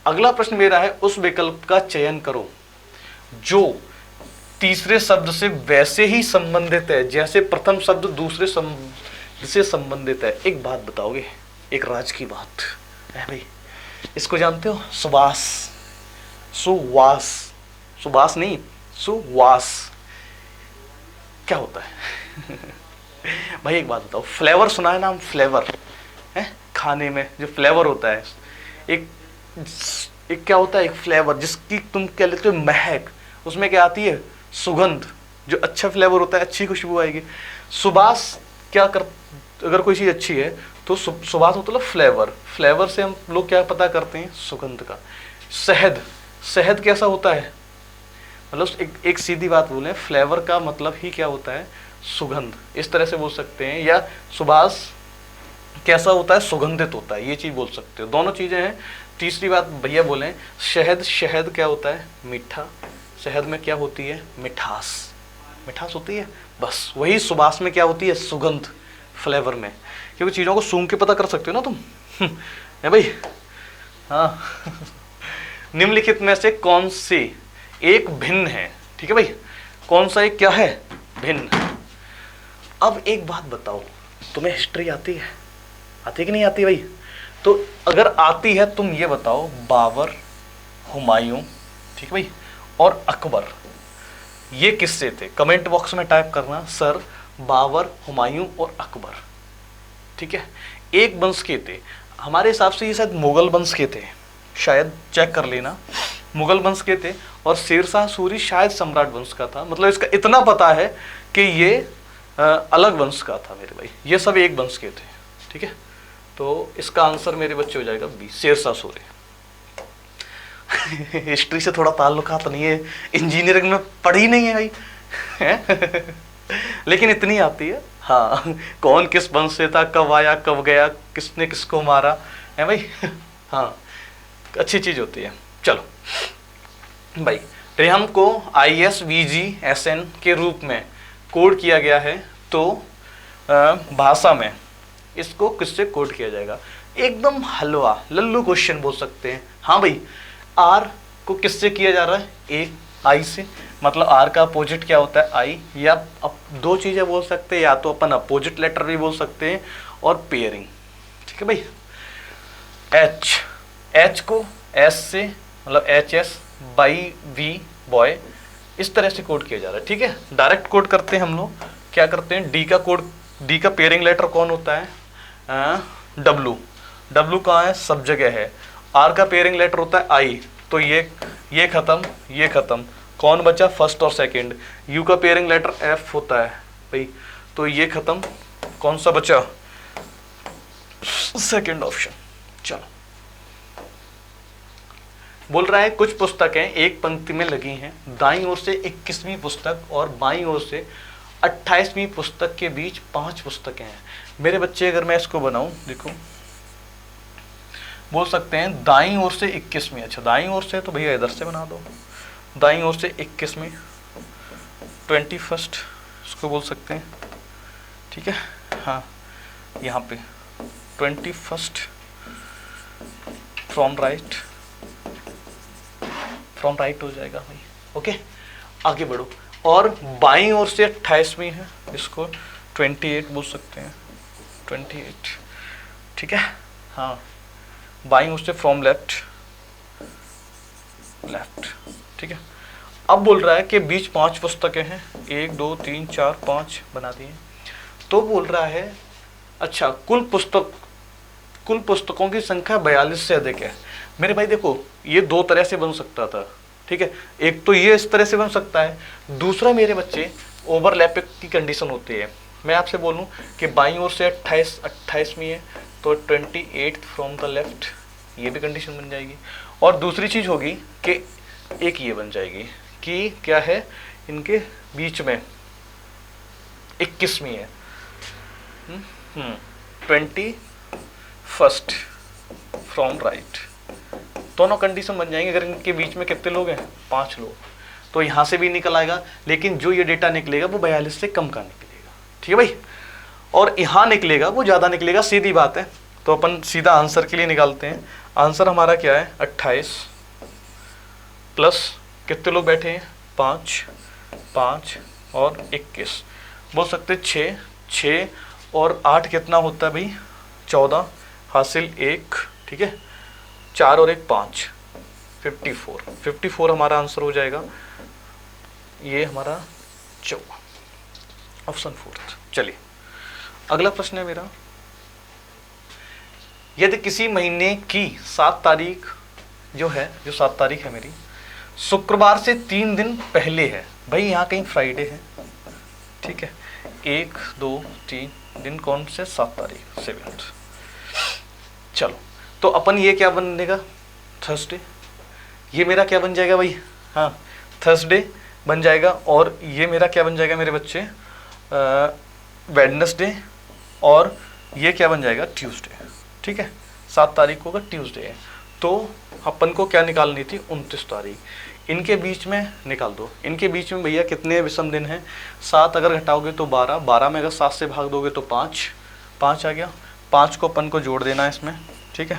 [SPEAKER 1] अगला प्रश्न मेरा है, उस विकल्प का चयन करो जो तीसरे शब्द से वैसे ही संबंधित है जैसे प्रथम शब्द दूसरे शब्द से संबंधित है। एक बात बताओगे, एक राज की बात है भाई, इसको जानते हो? सुवास, सुवास, सुवास नहीं, सुवास क्या होता है? भाई एक बात बताओ, फ्लेवर सुना है नाम? फ्लेवर है खाने में जो फ्लेवर होता है, एक क्या होता है? एक फ्लेवर जिसकी तुम क्या लेते हो? महक। उसमें क्या आती है? सुगंध। जो अच्छा फ्लेवर होता है, अच्छी खुशबू आएगी। सुबास क्या कर, अगर कोई चीज़ अच्छी है तो सुबास मतलब फ्लेवर। फ्लेवर से हम लोग क्या पता करते हैं? सुगंध का। शहद, शहद कैसा होता है? मतलब एक सीधी बात बोलें, फ्लेवर का मतलब ही क्या होता है? सुगंध। इस तरह से बोल सकते हैं। या सुबास कैसा होता है? सुगंधित होता है, ये चीज़ बोल सकते हो। दोनों चीज़ें हैं। तीसरी बात भैया बोलें, शहद, शहद क्या होता है? मीठा। शहद में क्या होती है? मिठास, मिठास होती है। बस वही सुबास में क्या होती है? सुगंध, फ्लेवर में। क्योंकि चीज़ों को सूंघ के पता कर सकते हो ना तुम, है भाई। हाँ। निम्नलिखित में से कौन सी एक भिन्न है? ठीक है भाई, कौन सा एक क्या है? भिन्न। अब एक बात बताओ, तुम्हें हिस्ट्री आती है? आती कि नहीं आती भाई? तो अगर आती है तुम ये बताओ, बाबर, हुमायूं, ठीक है भाई, और अकबर, ये किससे थे? कमेंट बॉक्स में टाइप करना, सर बाबर, हुमायूं और अकबर, ठीक है, एक वंश के थे। हमारे हिसाब से ये शायद मुगल वंश के थे, शायद चेक कर लेना, मुगल वंश के थे। और शेरशाह सूरी शायद सम्राट वंश का था। मतलब इसका इतना पता है कि ये अलग वंश का था मेरे भाई, ये सब एक वंश के थे, ठीक है। तो इसका आंसर मेरे बच्चे हो जाएगा बी, शेरशाह सूरी। हिस्ट्री से थोड़ा ताल्लुकात नहीं है, इंजीनियरिंग में पढ़ी नहीं है भाई, लेकिन इतनी आती है। हाँ, कौन किस वंश से था, कब आया, कब गया, किसने किसको मारा, है भाई। हाँ, अच्छी चीज होती है। चलो भाई, रेहम को ISVGSN के रूप में कोड किया गया है, तो भाषा में इसको किससे कोड किया जाएगा? एकदम हलवा लल्लू क्वेश्चन बोल सकते हैं। हाँ भाई, आर को किससे किया जा रहा है? एक आई से। मतलब आर का अपोजिट क्या होता है? आई। या अब दो चीजें बोल सकते हैं, या तो अपन अपोजिट लेटर भी बोल सकते हैं और पेयरिंग, ठीक है भाई। एच, एच को एस से मतलब H S by V boy, इस तरह से कोड किया जा रहा है। ठीक है, डायरेक्ट कोड करते हैं हम लोग। क्या करते हैं, डी का कोड, डी का पेयरिंग लेटर कौन होता है, डब्लू, डब्लू कहाँ है, सब जगह है। आर का पेयरिंग लेटर होता है आई, तो ये खत्म, ये खत्म, कौन बचा, फर्स्ट और सेकंड। यू का पेयरिंग लेटर एफ होता है भाई, तो ये खत्म, कौन सा बचा, सेकंड ऑप्शन। चलो, बोल रहा है कुछ पुस्तकें एक पंक्ति में लगी हैं, दाईं ओर से 21वीं पुस्तक और बाईं ओर से 28वीं पुस्तक के बीच 5 पुस्तकें हैं। मेरे बच्चे अगर मैं इसको बनाऊं, देखो बोल सकते हैं दाईं ओर से 21वीं, अच्छा दाईं ओर से तो भैया इधर से बना दो, दाईं ओर से 21वीं, 21st इसको बोल सकते हैं। ठीक है, हाँ यहाँ पे 21st from right, from right हो जाएगा भाई। ओके, आगे बढ़ो। और बाईं ओर से 28वीं है, इसको 28 बोल सकते हैं, 28। ठीक है, हाँ बाईं ओर से फ्रॉम लेफ्ट, लेफ्ट। ठीक है, अब बोल रहा है कि बीच 5 पुस्तकें हैं, 1 2 3 4 5 बना दिए। तो बोल रहा है अच्छा कुल पुस्तकों की संख्या 42 से अधिक है। मेरे भाई देखो, ये 2 तरह से बन सकता था। ठीक है, एक तो ये इस तरह से बन सकता है, दूसरा मेरे बच्चे ओवरलैप की कंडीशन होती है। मैं आपसे बोलूं कि बाईं ओर से 28वीं है, तो 28 फ्रॉम द लेफ्ट, ये भी कंडीशन बन जाएगी। और दूसरी चीज होगी कि एक ये बन जाएगी कि क्या है, इनके बीच में 21वीं है, 21st फ्रॉम राइट, दोनों कंडीशन बन जाएंगे। अगर इनके बीच में कितने लोग हैं, 5 लोग, तो यहाँ से भी निकल आएगा, लेकिन जो ये डेटा निकलेगा वो 42 से कम का निकलेगा। ठीक है भाई, और यहाँ निकलेगा वो ज़्यादा निकलेगा, सीधी बात है। तो अपन सीधा आंसर के लिए निकालते हैं। आंसर हमारा क्या है, 28 प्लस कितने लोग बैठे हैं, 5 5 और 21, बोल सकते 6 और 8 कितना होता है भाई, 14 हासिल 1। ठीक है, 4 और 1 5, 54 हमारा आंसर हो जाएगा। ये हमारा ऑप्शन 4। चलिए अगला प्रश्न है मेरा, यदि किसी महीने की 7 तारीख जो 7 तारीख है मेरी, शुक्रवार से 3 दिन पहले है, भाई यहाँ कहीं फ्राइडे है। ठीक है, 1 2 3 दिन कौन से, 7 तारीख 7th। चलो, तो अपन ये क्या बनेगा, थर्सडे, ये मेरा क्या बन जाएगा भाई, हाँ थर्सडे बन जाएगा। और ये मेरा क्या बन जाएगा मेरे बच्चे, वेडनेसडे, और ये क्या बन जाएगा, ट्यूसडे। ठीक है, 7 तारीख को ट्यूसडे है, तो अपन को क्या निकालनी थी, 29 तारीख। इनके बीच में निकाल दो, इनके बीच में भैया कितने विषम दिन हैं, 7 अगर घटाओगे तो 12, 12 में अगर 7 से भाग दोगे तो 5 आ गया। 5 को अपन को जोड़ देना है इसमें। ठीक है,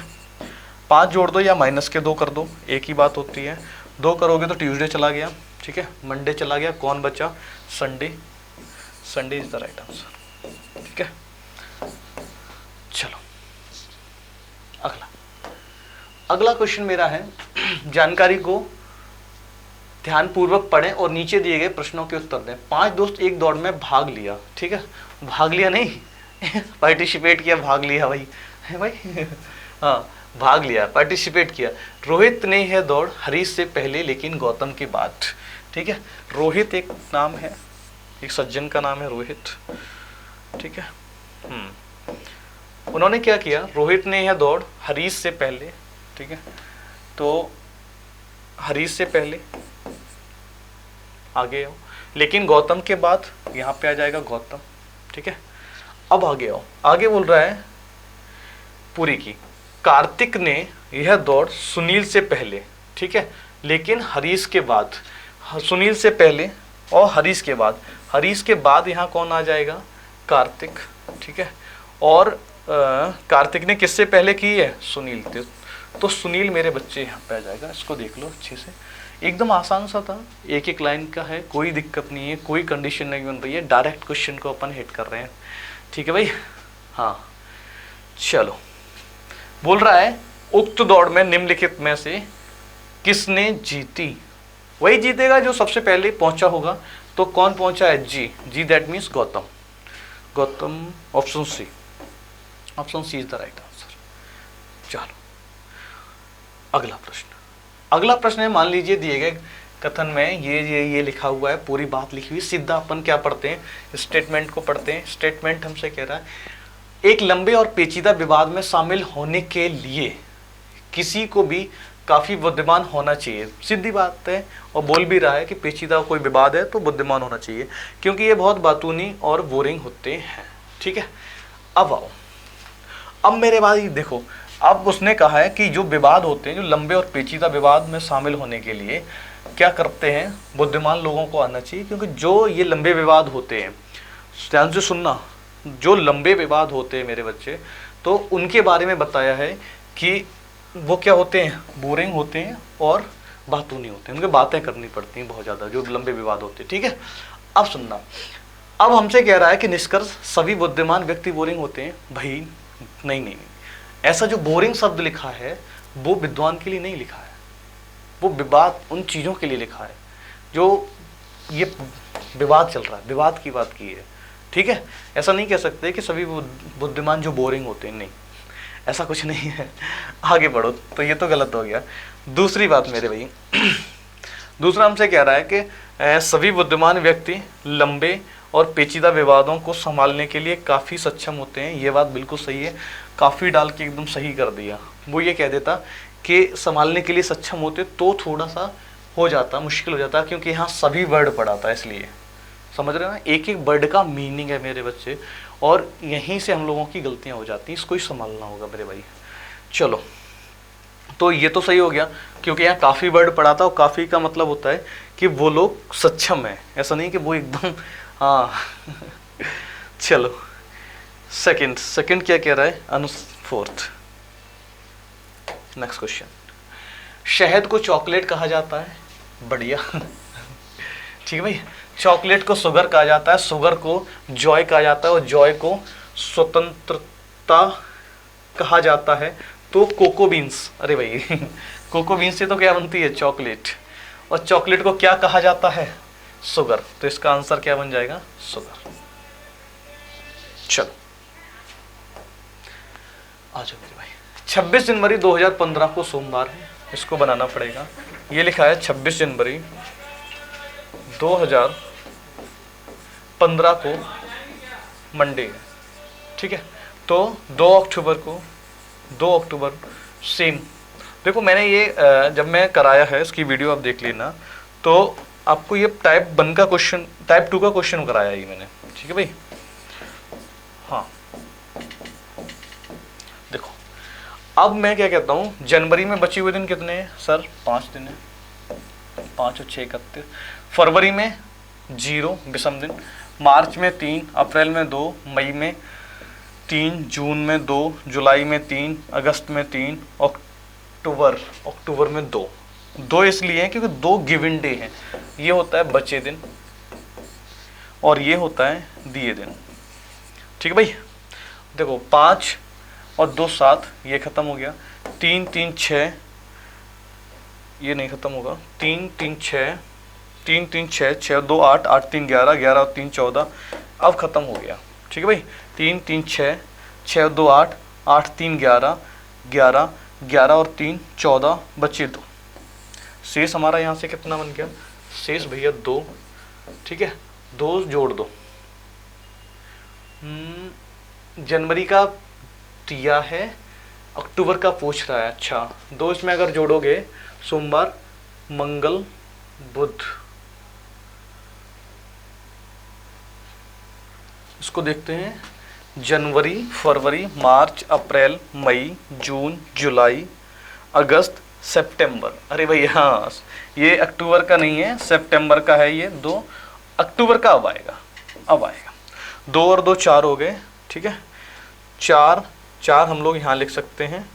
[SPEAKER 1] 5 जोड़ दो या माइनस के 2 कर दो, एक ही बात होती है। 2 करोगे तो ट्यूसडे चला गया, ठीक है, मंडे चला गया, कौन बचा, Sunday. Sunday is the right answer. ठीक है, चलो अगला क्वेश्चन मेरा है, जानकारी को ध्यानपूर्वक पढ़ें और नीचे दिए गए प्रश्नों के उत्तर दें। 5 दोस्त एक दौड़ में भाग लिया। ठीक है, भाग लिया नहीं पार्टिसिपेट किया, भाग लिया भाई, है भाई हाँ भाग लिया, पार्टिसिपेट किया। रोहित ने यह दौड़ हरीश से पहले लेकिन गौतम के बाद। ठीक है, रोहित एक नाम है, एक सज्जन का नाम है रोहित। ठीक है, उन्होंने क्या किया, रोहित ने यह दौड़ हरीश से पहले, ठीक है, तो हरीश से पहले आगे आओ, लेकिन गौतम के बाद, यहाँ पे आ जाएगा गौतम। ठीक है, अब आगे आओ, आगे बोल रहा है पूरी की, कार्तिक ने यह दौड़ सुनील से पहले, ठीक है, लेकिन हरीश के बाद। सुनील से पहले और हरीश के बाद, हरीश के बाद यहाँ कौन आ जाएगा, कार्तिक। ठीक है, और कार्तिक ने किससे पहले की है, सुनील। तो सुनील मेरे बच्चे यहाँ पे आ जाएगा, इसको देख लो अच्छे से, एकदम आसान सा था, एक एक लाइन का है, कोई दिक्कत नहीं है, कोई कंडीशन नहीं बन रही है, डायरेक्ट क्वेश्चन को अपन हिट कर रहे हैं। ठीक है भाई, हाँ चलो, बोल रहा है उक्त दौड़ में निम्नलिखित में से किसने जीती? वही जीतेगा जो सबसे पहले पहुंचा होगा। तो कौन पहुंचा है? जी। जी that means Gautam. Gautam, option C. Option C is the right answer. चलो अगला प्रश्न। अगला प्रश्न है, मान लीजिए दिए गए कथन में ये लिखा हुआ है, पूरी बात लिखी हुई। सीधा अपन क्या पढ़ते हैं? स्टेटमेंट को पढ़ते हैं। स्टेटमेंट हमसे कह रहा है एक लंबे और पेचीदा विवाद में शामिल होने के लिए किसी को भी काफी बुद्धिमान होना चाहिए। सीधी बात है, और बोल भी रहा है कि पेचीदा कोई विवाद है तो बुद्धिमान होना चाहिए, क्योंकि ये बहुत बातूनी और बोरिंग होते हैं। ठीक है, अब आओ, अब मेरे भाई देखो, अब उसने कहा है कि जो विवाद होते हैं, जो लंबे और पेचीदा विवाद में शामिल होने के लिए क्या करते हैं? बुद्धिमान लोगों को आना चाहिए, क्योंकि जो ये लंबे विवाद होते हैं, ध्यान से सुनना, जो लंबे विवाद होते हैं मेरे बच्चे, तो उनके बारे में बताया है कि वो क्या होते हैं? बोरिंग होते हैं और बातूनी होते हैं, उनके बातें करनी पड़ती हैं बहुत ज़्यादा, जो लंबे विवाद होते हैं। ठीक है, अब सुनना, अब हमसे कह रहा है कि निष्कर्ष सभी बुद्धिमान व्यक्ति बोरिंग होते हैं। भाई नहीं, ऐसा जो बोरिंग शब्द लिखा है वो विद्वान के लिए नहीं लिखा है, वो विवाद उन चीज़ों के लिए लिखा है जो ये विवाद चल रहा है, विवाद की बात की है। ठीक है, ऐसा नहीं कह सकते कि सभी बुद्धिमान जो बोरिंग होते हैं, नहीं, ऐसा कुछ नहीं है। आगे बढ़ो, तो ये तो गलत हो गया। दूसरी बात मेरे भाई, दूसरा हमसे कह रहा है कि सभी बुद्धिमान व्यक्ति लंबे और पेचीदा विवादों को संभालने के लिए काफ़ी सक्षम होते हैं। ये बात बिल्कुल सही है, काफ़ी डाल के एकदम सही कर दिया। वो ये कह देता कि संभालने के लिए सक्षम होते तो थोड़ा सा हो जाता, मुश्किल हो जाता, क्योंकि यहाँ सभी वर्ड पढ़ा था, इसलिए समझ रहे हो ना, एक एक वर्ड का मीनिंग है मेरे बच्चे, और यहीं से हम लोगों की गलतियाँ हो जाती हैं, इसको ही संभालना होगा मेरे भाई। चलो, तो ये तो सही हो गया, क्योंकि यहाँ काफ़ी वर्ड पढ़ा था, और काफ़ी का मतलब होता है कि वो लोग सक्षम हैं, ऐसा नहीं कि वो एकदम, हाँ। चलो सेकंड क्या कह रहा है? Fourth, next question. शहद को चॉकलेट कहा जाता है। बढ़िया। ठीक है भाई, चॉकलेट को शुगर कहा जाता है, शुगर को जॉय कहा जाता है, और जॉय को स्वतंत्रता कहा जाता है। तो कोको बीन्स, अरे भाई कोको बीन्स से तो क्या बनती है? चॉकलेट। और चॉकलेट को क्या कहा जाता है? शुगर। तो इसका आंसर क्या बन जाएगा? शुगर। चलो आ जाओ मेरे भाई। 26 जनवरी 2015 को सोमवार है, इसको बनाना पड़ेगा। ये लिखा है 26 जनवरी 2015 को मंडे है। ठीक है, तो 2 अक्टूबर सेम। देखो मैंने ये जब मैं कराया है, इसकी वीडियो आप देख लेना, तो आपको ये टाइप 1 का क्वेश्चन, टाइप 2 का क्वेश्चन कराया ही मैंने। ठीक है भाई, हाँ देखो, अब मैं क्या कहता हूँ, जनवरी में बचे हुए दिन कितने हैं सर? 5 दिन है, 5 और 6 31। फरवरी में 0 विषम दिन, मार्च में 3, अप्रैल में 2, मई में 3, जून में 2, जुलाई में 3, अगस्त में 3, अक्टूबर में 2 इसलिए हैं क्योंकि 2 गिवन डे हैं। ये होता है बचे दिन और ये होता है दिए दिन। ठीक है भाई, देखो 5 और 2 7, ये खत्म हो गया। 3 3 6, ये नहीं खत्म होगा। 3 3 6, 3 3 6, 6 2 8, 8 3 11, 11 और 3 14, अब खत्म हो गया। ठीक है भाई, 3 3 6, 6 2 8, 8 3 11, 11 11 और 3 14, बचे 2। शेष हमारा यहाँ से कितना बन गया? शेष भैया 2। ठीक है, 2 जोड़ दो। जनवरी का दिया है, अक्टूबर का पूछ रहा है। अच्छा, 2 इसमें अगर जोड़ोगे, सोमवार, मंगल, बुध, इसको देखते हैं। जनवरी, फरवरी, मार्च, अप्रैल, मई, जून, जुलाई, अगस्त, सितंबर। अरे भाई हाँ, ये अक्टूबर का नहीं है, सितंबर का है। ये 2 अक्टूबर का अब आएगा। 2 और 2 4 हो गए। ठीक है, 4 हम लोग यहाँ लिख सकते हैं,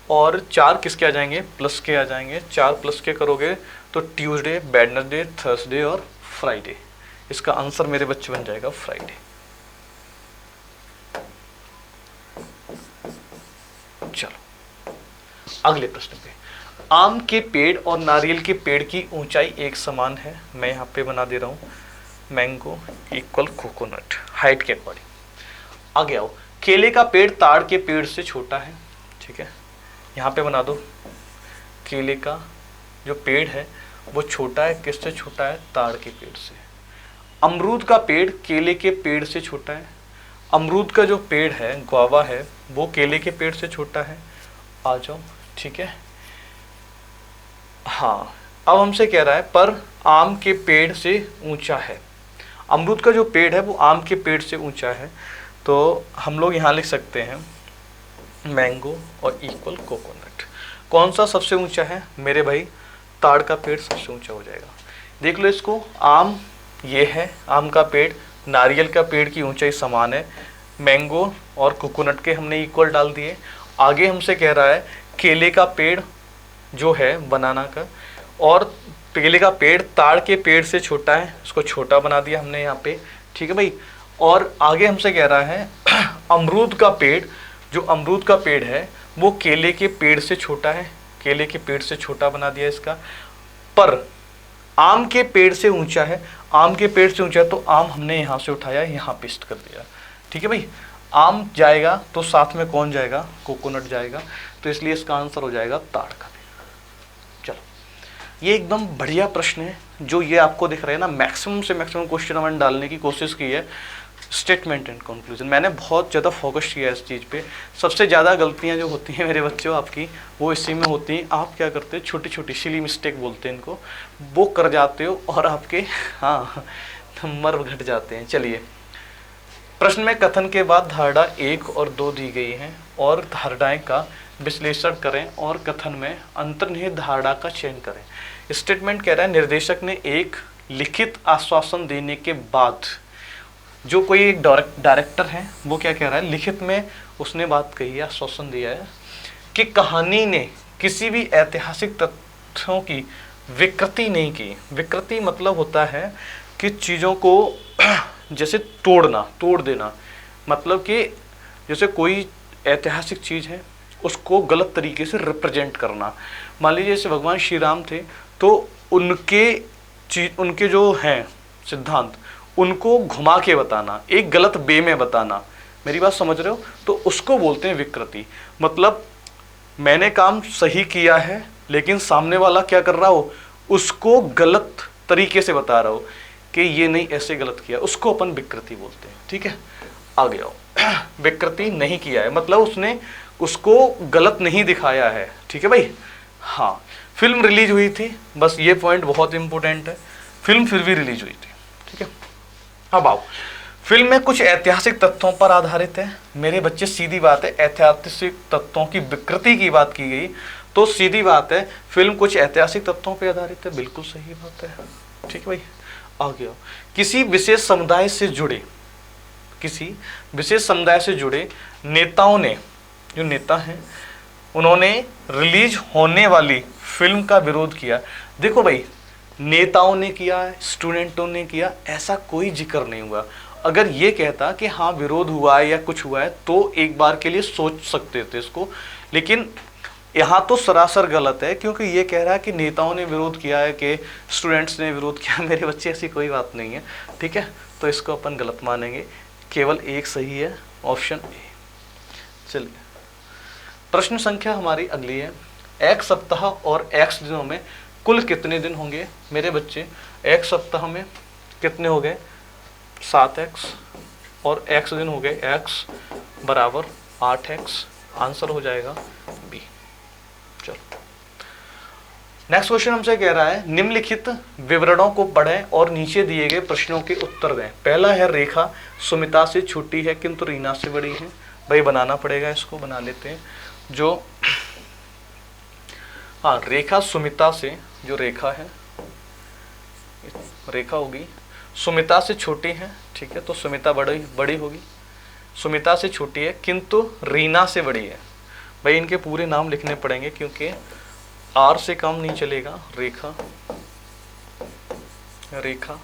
[SPEAKER 1] और 4 किसके आ जाएंगे? प्लस के आ जाएंगे। 4 प्लस के करोगे तो ट्यूसडे, वेडनेसडे, थर्सडे और फ्राइडे। इसका आंसर मेरे बच्चे बन जाएगा फ्राइडे। चलो अगले प्रश्न पे, आम के पेड़ और नारियल के पेड़ की ऊंचाई एक समान है। मैं यहाँ पे बना दे रहा हूँ मैंगो इक्वल कोकोनट हाइट के अकॉर्डिंग। आगे आओ, केले का पेड़ ताड़ के पेड़ से छोटा है। ठीक है, यहाँ पे बना दो, केले का जो पेड़ है वो छोटा है, किससे छोटा है? ताड़ के पेड़ से। अमरूद का पेड़ केले के पेड़ से छोटा है। अमरूद का जो पेड़ है, गुआवा है, वो केले के पेड़ से छोटा है। आ जाओ, ठीक है। हाँ, अब हमसे कह रहा है पर आम के पेड़ से ऊंचा है। अमरूद का जो पेड़ है वो आम के पेड़ से ऊंचा है, तो हम लोग यहाँ लिख सकते हैं मैंगो और इक्वल कोकोनट। कौन सा सबसे ऊंचा है मेरे भाई? ताड़ का पेड़ सबसे ऊंचा हो जाएगा। देख लो इसको, आम ये है, आम का पेड़, नारियल का पेड़ की ऊंचाई समान है, मैंगो और कोकोनट के हमने इक्वल डाल दिए। आगे हमसे कह रहा है केले का पेड़ जो है बनाना का, और केले का पेड़ ताड़ के पेड़ से छोटा है, उसको छोटा बना दिया हमने यहाँ पे। ठीक है भाई। और आगे हमसे कह रहा है अमरूद का पेड़, जो अमरूद का पेड़ है वो केले के पेड़ से छोटा है, केले के पेड़ से छोटा बना दिया इसका। पर आम के पेड़ से ऊंचा है, आम के पेड़ से ऊंचा है, तो आम हमने यहाँ से उठाया, यहाँ पेस्ट कर दिया। ठीक है भाई, आम जाएगा तो साथ में कौन जाएगा? कोकोनट जाएगा, तो इसलिए इसका आंसर हो जाएगा ताड़ का पेड़। चलो, ये एकदम बढ़िया प्रश्न है, जो ये आपको दिख रहा है ना, मैक्सिमम से मैक्सिमम क्वेश्चन हमने डालने की कोशिश की है। स्टेटमेंट एंड कंक्लूजन मैंने बहुत ज़्यादा फोकस किया है इस चीज़ पे। सबसे ज़्यादा गलतियाँ जो होती हैं मेरे बच्चों आपकी, वो इसी में होती हैं। आप क्या करते हो, छोटी छोटी सिली मिस्टेक बोलते हैं इनको, वो कर जाते हो और आपके हाँ नंबर घट जाते हैं। चलिए, प्रश्न में कथन के बाद धारणा 1 और 2 दी गई हैं और धारणाएं का विश्लेषण करें और कथन में अंतर्निहित धारणा का चयन करें। स्टेटमेंट कह रहा है निर्देशक ने एक लिखित आश्वासन देने के बाद, जो कोई एक डायरेक्टर है वो क्या कह रहा है, लिखित में उसने बात कही है, आश्वासन दिया है कि कहानी ने किसी भी ऐतिहासिक तथ्यों की विकृति नहीं की। विकृति मतलब होता है कि चीज़ों को जैसे तोड़ देना, मतलब कि जैसे कोई ऐतिहासिक चीज़ है उसको गलत तरीके से रिप्रेजेंट करना। मान लीजिए जैसे भगवान श्री राम थे, तो उनके जो हैं सिद्धांत, उनको घुमा के बताना, एक गलत वे में बताना। मेरी बात समझ रहे हो? तो उसको बोलते हैं विकृति। मतलब मैंने काम सही किया है लेकिन सामने वाला क्या कर रहा हो, उसको गलत तरीके से बता रहा हो कि ये नहीं, ऐसे गलत किया, उसको अपन विकृति बोलते हैं। ठीक है, आगे आओ। विकृति नहीं किया है मतलब उसने उसको गलत नहीं दिखाया है। ठीक है भाई। हाँ, फिल्म रिलीज हुई थी, बस ये पॉइंट बहुत इंपॉर्टेंट है, फिल्म फिर भी रिलीज हुई थी। ठीक है, अब आओ, फिल्म में कुछ ऐतिहासिक तथ्यों पर आधारित है। मेरे बच्चे सीधी बात है, ऐतिहासिक तथ्यों की विकृति की बात की गई, तो सीधी बात है फिल्म कुछ ऐतिहासिक तथ्यों पर आधारित है, बिल्कुल सही बात है। ठीक है भाई, आगे आओ। किसी विशेष समुदाय से जुड़े नेताओं ने, जो नेता हैं, उन्होंने रिलीज होने वाली फिल्म का विरोध किया। देखो भाई, नेताओं ने किया, स्टूडेंटों ने किया, ऐसा कोई जिक्र नहीं हुआ। अगर ये कहता कि हाँ विरोध हुआ है या कुछ हुआ है तो एक बार के लिए सोच सकते थे इसको, लेकिन यहाँ तो सरासर गलत है, क्योंकि ये कह रहा है कि नेताओं ने विरोध किया है कि स्टूडेंट्स ने विरोध किया। मेरे बच्चे, ऐसी कोई बात नहीं है। ठीक है, तो इसको अपन गलत मानेंगे, केवल एक सही है, ऑप्शन ए। चलिए, प्रश्न संख्या हमारी अगली है, एक सप्ताह और x दिनों में कुल कितने दिन होंगे? मेरे बच्चे, एक सप्ताह में कितने हो गए? 7x, और x दिन हो गए, x बराबर 8x। आंसर हो जाएगा बी। चलो, नेक्स्ट क्वेश्चन हमसे कह रहा है निम्नलिखित विवरणों को पढ़ें और नीचे दिए गए प्रश्नों के उत्तर दें। पहला है रेखा सुमिता से छोटी है किंतु रीना से बड़ी है। भाई बनाना पड़ेगा, इसको बना लेते हैं। जो हाँ, रेखा सुमिता से, जो रेखा है, रेखा होगी सुमिता से छोटी है। ठीक है, तो सुमिता बड़ी होगी, सुमिता से छोटी है किंतु रीना से बड़ी है। भाई इनके पूरे नाम लिखने पड़ेंगे क्योंकि आर से काम नहीं चलेगा। रेखा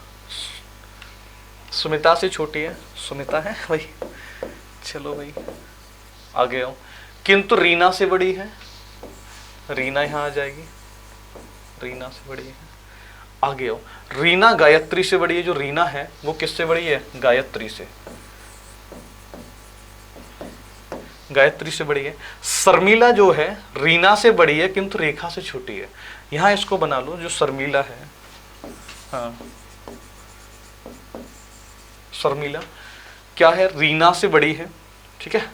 [SPEAKER 1] सुमिता से छोटी है, सुमिता है भाई। चलो भाई आगे आओ। किंतु रीना से बड़ी है, रीना यहाँ आ जाएगी, रीना से बड़ी है। आगे आओ, रीना गायत्री से बड़ी है। जो रीना है वो किससे बड़ी है? गायत्री से, गायत्री से बड़ी है। शर्मिला जो है रीना से बड़ी है किंतु रेखा से छोटी है। यहां इसको बना लो, जो शर्मिला है, हाँ शर्मिला क्या है? रीना से बड़ी है, ठीक है।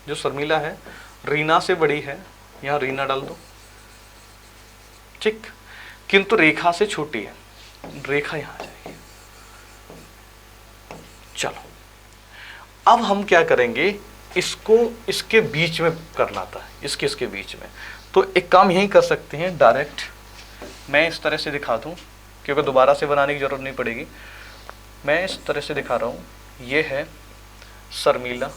[SPEAKER 1] जो शर्मिला है रीना से बड़ी है, यहां रीना डाल दो, ठीक, किंतु रेखा से छोटी है, रेखा यहां आ जाएगी। चलो अब हम क्या करेंगे, इसको इसके बीच में करना था, इसके बीच में। तो एक काम यही कर सकते हैं, डायरेक्ट मैं इस तरह से दिखा दूं, क्योंकि दोबारा से बनाने की जरूरत नहीं पड़ेगी। मैं इस तरह से दिखा रहा हूं, ये है शर्मिला,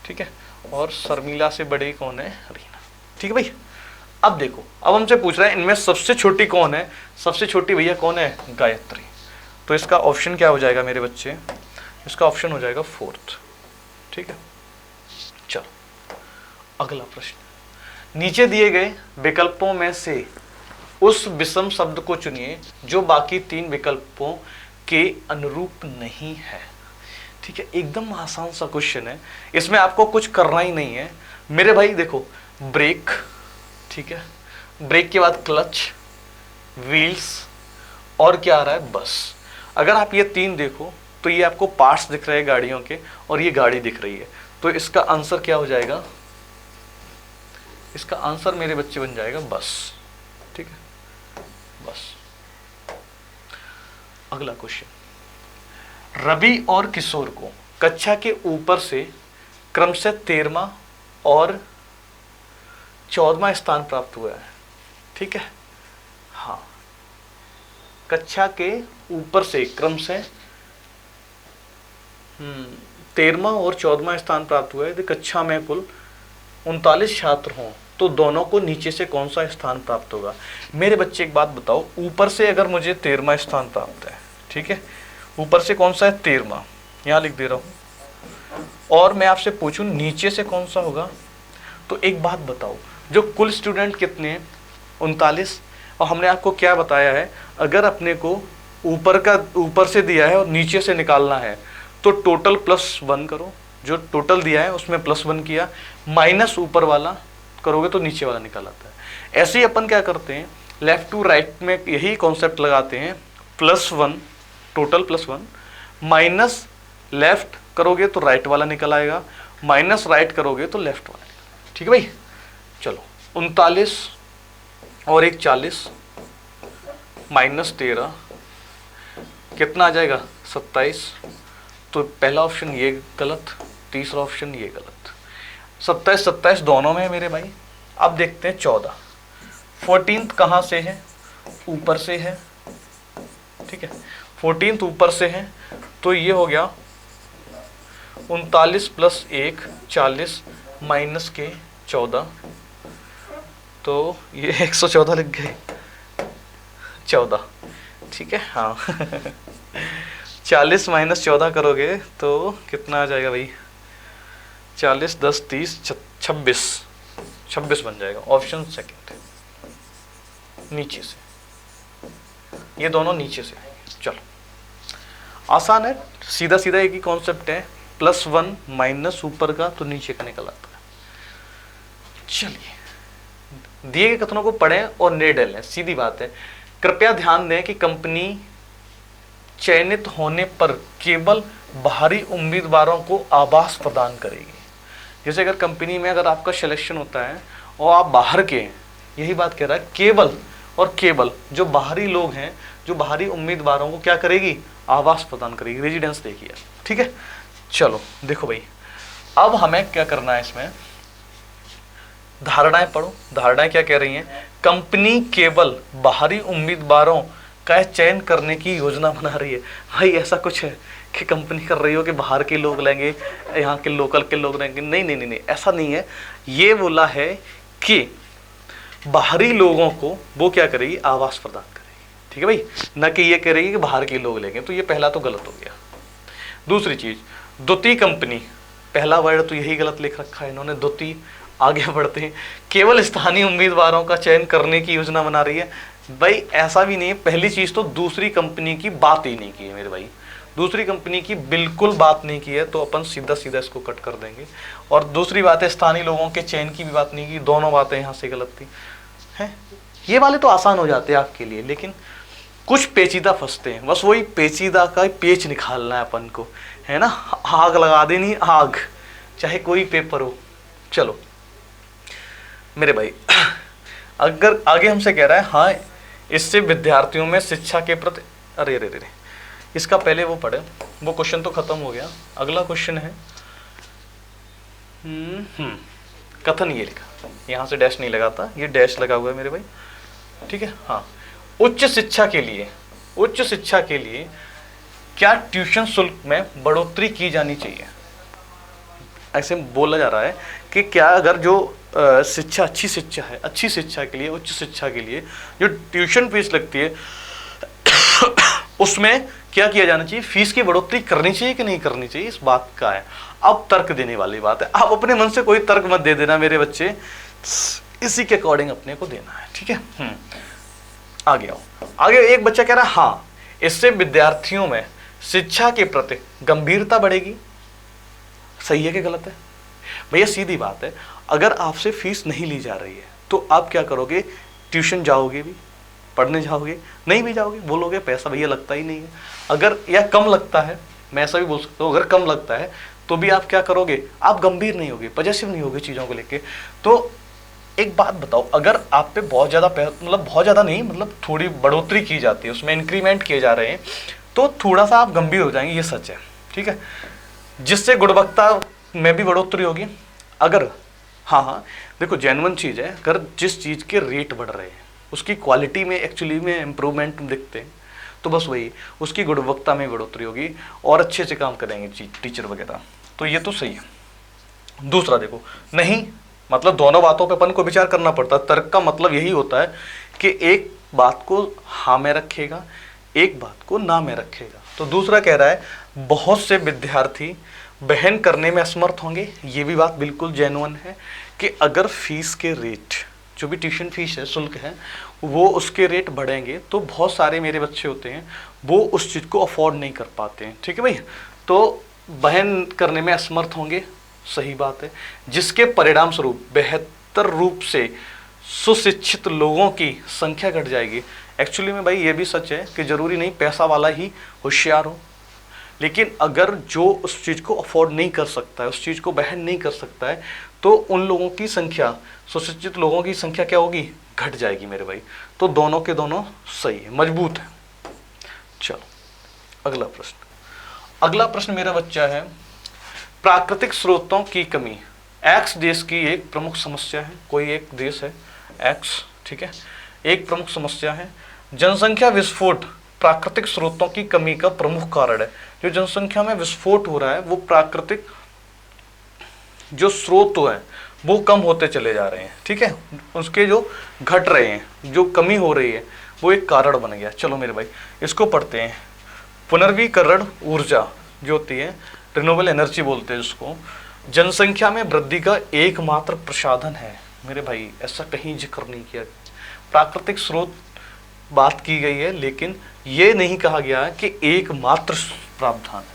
[SPEAKER 1] ठीक है, और शर्मिला से बड़ी कौन है? रीना, ठीक है भाई। अब देखो, अब हमसे पूछ रहा है इनमें सबसे छोटी कौन है? सबसे छोटी भैया कौन है? गायत्री। तो इसका ऑप्शन क्या हो जाएगा मेरे बच्चे? इसका ऑप्शन हो जाएगा फोर्थ, ठीक है। चलो अगला प्रश्न, नीचे दिए गए विकल्पों में से उस विषम शब्द को चुनिए जो बाकी तीन विकल्पों के अनुरूप नहीं है, ठीक है। एकदम आसान सा क्वेश्चन है, इसमें आपको कुछ करना ही नहीं है मेरे भाई। देखो, ब्रेक, ठीक है, ब्रेक के बाद क्लच, व्हील्स, और क्या आ रहा है? बस। अगर आप ये तीन देखो तो ये आपको पार्ट्स दिख रहे हैं गाड़ियों के, और ये गाड़ी दिख रही है। तो इसका आंसर क्या हो जाएगा? इसका आंसर मेरे बच्चे बन जाएगा बस, ठीक है, बस। अगला क्वेश्चन, रवि और किशोर को कक्षा के ऊपर से क्रमशः 13वां और 14वां स्थान प्राप्त हुआ है, ठीक है। हाँ, कक्षा के ऊपर से क्रमशः 13वां और 14वां स्थान प्राप्त हुआ है। यदि कक्षा में कुल 39 छात्र हों तो दोनों को नीचे से कौन सा स्थान प्राप्त होगा? मेरे बच्चे एक बात बताओ, ऊपर से अगर मुझे 13वां स्थान प्राप्त है, ठीक है, ऊपर से कौन सा है? 13वां, यहाँ लिख दे रहा हूँ, और मैं आपसे पूछूं नीचे से कौन सा होगा? तो एक बात बताओ, जो कुल स्टूडेंट कितने हैं? 39। और हमने आपको क्या बताया है, अगर अपने को ऊपर से दिया है और नीचे से निकालना है तो टोटल +1 करो, जो टोटल दिया है उसमें +1 किया, माइनस ऊपर वाला करोगे तो नीचे वाला निकल आता है। ऐसे ही अपन क्या करते हैं, लेफ्ट टू राइट में यही कॉन्सेप्ट लगाते हैं, +1 टोटल +1, माइनस लेफ्ट करोगे तो राइट वाला निकल आएगा, माइनस राइट करोगे तो लेफ्ट वाला निकल, ठीक है भाई। चलो 39 और एक 40 -13 कितना आ जाएगा? 27। तो पहला ऑप्शन ये गलत, तीसरा ऑप्शन ये गलत। 27 दोनों में है मेरे भाई। अब देखते हैं 14, 14th कहाँ से है? ऊपर से है, ठीक है, 14th ऊपर से है, तो ये हो गया 39 + 1 40 माइनस के 14, तो ये 114 लिख गए, 14, ठीक है, हाँ 40 - 14 करोगे तो कितना आ जाएगा भाई? 40 10 30 26 बन जाएगा। ऑप्शन सेकंड, नीचे से, ये दोनों नीचे से आएंगे। चलो आसान है, सीधा सीधा एक ही कॉन्सेप्ट है, +1 माइनस ऊपर का तो नीचे का निकल आता है। चलिए दिए गए कथनों को पढ़ें और निर्णय लें, सीधी बात है। कृपया ध्यान दें कि कंपनी चयनित होने पर केवल बाहरी उम्मीदवारों को आवास प्रदान करेगी। जैसे अगर कंपनी में अगर आपका सिलेक्शन होता है और आप बाहर के हैं, यही बात कह रहा है, केवल और केवल जो बाहरी लोग हैं, जो बाहरी उम्मीदवारों को क्या करेगी? आवास प्रदान करेगी, रेजिडेंस देगी, ठीक है। चलो देखो भाई, अब हमें क्या करना है, इसमें धारणाएं पढ़ो। धारणाएं क्या कह रही हैं? कंपनी केवल बाहरी उम्मीदवारों का चयन करने की योजना बना रही है। भाई ऐसा कुछ है कि कंपनी कर रही हो कि बाहर के लोग लेंगे, यहाँ के लोकल के लोग लेंगे? नहीं नहीं नहीं नहीं, ऐसा नहीं है। ये बोला है कि बाहरी लोगों को वो क्या करेगी? आवास प्रदान करेगी, ठीक है भाई, न कि ये करेगी कि बाहर के लोग लेंगे। तो ये पहला तो गलत हो गया। दूसरी चीज, द्वितीय कंपनी, पहला वर्ड तो यही गलत लिख रखा है इन्होंने, द्वितीय। आगे बढ़ते हैं। केवल स्थानीय उम्मीदवारों का चयन करने की योजना बना रही है। भाई ऐसा भी नहीं है। पहली चीज तो दूसरी कंपनी की बात ही नहीं की है मेरे भाई, दूसरी कंपनी की बिल्कुल बात नहीं की है, तो अपन सीधा सीधा इसको कट कर देंगे। और दूसरी बात है, स्थानीय लोगों के चयन की भी बात नहीं की। दोनों बातें यहाँ से गलत थी हैं। ये वाले तो आसान हो जाते हैं आपके लिए, लेकिन कुछ पेचीदा फंसते हैं। बस वही पेचीदा का पेच निकालना है अपन को, है ना। आग लगा देनी, आग, चाहे कोई पेपर हो। चलो मेरे भाई, अगर आगे हमसे कह रहा है, हाँ इससे विद्यार्थियों में शिक्षा के प्रति, अरे अरे अरे, इसका पहले वो पढ़े, वो क्वेश्चन तो खत्म हो गया। अगला क्वेश्चन है कथन, ये लिखा, यहाँ से डैश नहीं लगाता, ये डैश लगा हुआ है मेरे भाई, ठीक है। हाँ, उच्च शिक्षा के लिए, उच्च शिक्षा के लिए क्या ट्यूशन शुल्क में बढ़ोतरी की जानी चाहिए। ऐसे बोला जा रहा है कि क्या अगर जो शिक्षा, अच्छी शिक्षा है, अच्छी शिक्षा के लिए, उच्च शिक्षा के लिए जो ट्यूशन फीस लगती है उसमें क्या किया जाना चाहिए, फीस की बढ़ोतरी करनी चाहिए कि नहीं करनी चाहिए, इस बात का है। अब तर्क देने वाली बात है। आप अपने मन से कोई तर्क मत दे देना मेरे बच्चे, इसी के अकॉर्डिंग अपने को देना है, ठीक है। आगे आओ। आगे एक बच्चा कह रहा है, हाँ इससे विद्यार्थियों में शिक्षा के प्रति गंभीरता बढ़ेगी। सही है कि गलत है भैया? सीधी बात है, अगर आपसे फीस नहीं ली जा रही है तो आप क्या करोगे, ट्यूशन जाओगे भी, पढ़ने जाओगे, नहीं भी जाओगे, बोलोगे पैसा भैया लगता ही नहीं है। अगर या कम लगता है, मैं ऐसा भी बोल सकता हूँ, अगर कम लगता है तो भी आप क्या करोगे, आप गंभीर नहीं होगे, पॉजिटिव नहीं होगे चीज़ों को लेके। तो एक बात बताओ, अगर आप पे बहुत ज़्यादा, मतलब बहुत ज़्यादा नहीं, मतलब थोड़ी बढ़ोतरी की जाती है, उसमें इंक्रीमेंट किए जा रहे हैं, तो थोड़ा सा आप गंभीर हो जाएंगे, ये सच है, ठीक है। जिससे गुणवत्ता में भी बढ़ोतरी होगी। अगर हाँ देखो, जेन्युइन चीज़ है, अगर जिस चीज़ के रेट बढ़ रहे हैं उसकी क्वालिटी में एक्चुअली में इम्प्रूवमेंट दिखते हैं, तो बस वही उसकी गुणवत्ता में बढ़ोतरी होगी और अच्छे से काम करेंगे टीचर वगैरह। तो ये तो सही है। दूसरा देखो, नहीं मतलब दोनों बातों पे अपन को विचार करना पड़ता है। तर्क का मतलब यही होता है कि एक बात को हाँ में रखेगा, एक बात को ना में रखेगा। तो दूसरा कह रहा है, बहुत से विद्यार्थी वहन करने में असमर्थ होंगे। ये भी बात बिल्कुल जेन्युइन है कि अगर फीस के रेट, जो भी ट्यूशन फीस है, शुल्क है, वो उसके रेट बढ़ेंगे तो बहुत सारे मेरे बच्चे होते हैं वो उस चीज़ को अफोर्ड नहीं कर पाते हैं, ठीक है भाई। तो वहन करने में असमर्थ होंगे, सही बात है, जिसके परिणाम स्वरूप बेहतर रूप से सुशिक्षित लोगों की संख्या घट जाएगी। एक्चुअली में भाई ये भी सच है कि ज़रूरी नहीं पैसा वाला ही होशियार हो, लेकिन अगर जो उस चीज़ को अफोर्ड नहीं कर सकता है, उस चीज़ को वहन नहीं कर सकता है, तो उन लोगों की संख्या, सुशिक्षित लोगों की संख्या क्या होगी, घट जाएगी मेरे भाई। तो दोनों के दोनों सही है, मजबूत है। चलो अगला प्रश्न। अगला प्रश्न मेरा बच्चा है, प्राकृतिक स्रोतों की कमी एक्स देश की एक प्रमुख समस्या है। कोई एक देश है एक्स, ठीक है, एक प्रमुख समस्या है। जनसंख्या विस्फोट प्राकृतिक स्रोतों की कमी का प्रमुख कारण है। जो जनसंख्या में विस्फोट हो रहा है वो प्राकृतिक जो स्रोत हैं वो कम होते चले जा रहे हैं, ठीक है, उसके जो घट रहे हैं, जो कमी हो रही है, वो एक कारण बन गया। चलो मेरे भाई इसको पढ़ते हैं। पुनर्वीकरण ऊर्जा जो होती है, रिन्यूएबल एनर्जी बोलते हैं जिसको, जनसंख्या में वृद्धि का एकमात्र प्रसाधन है। मेरे भाई ऐसा कहीं जिक्र नहीं किया, प्राकृतिक स्रोत बात की गई है, लेकिन ये नहीं कहा गया है कि एकमात्र प्रावधान है,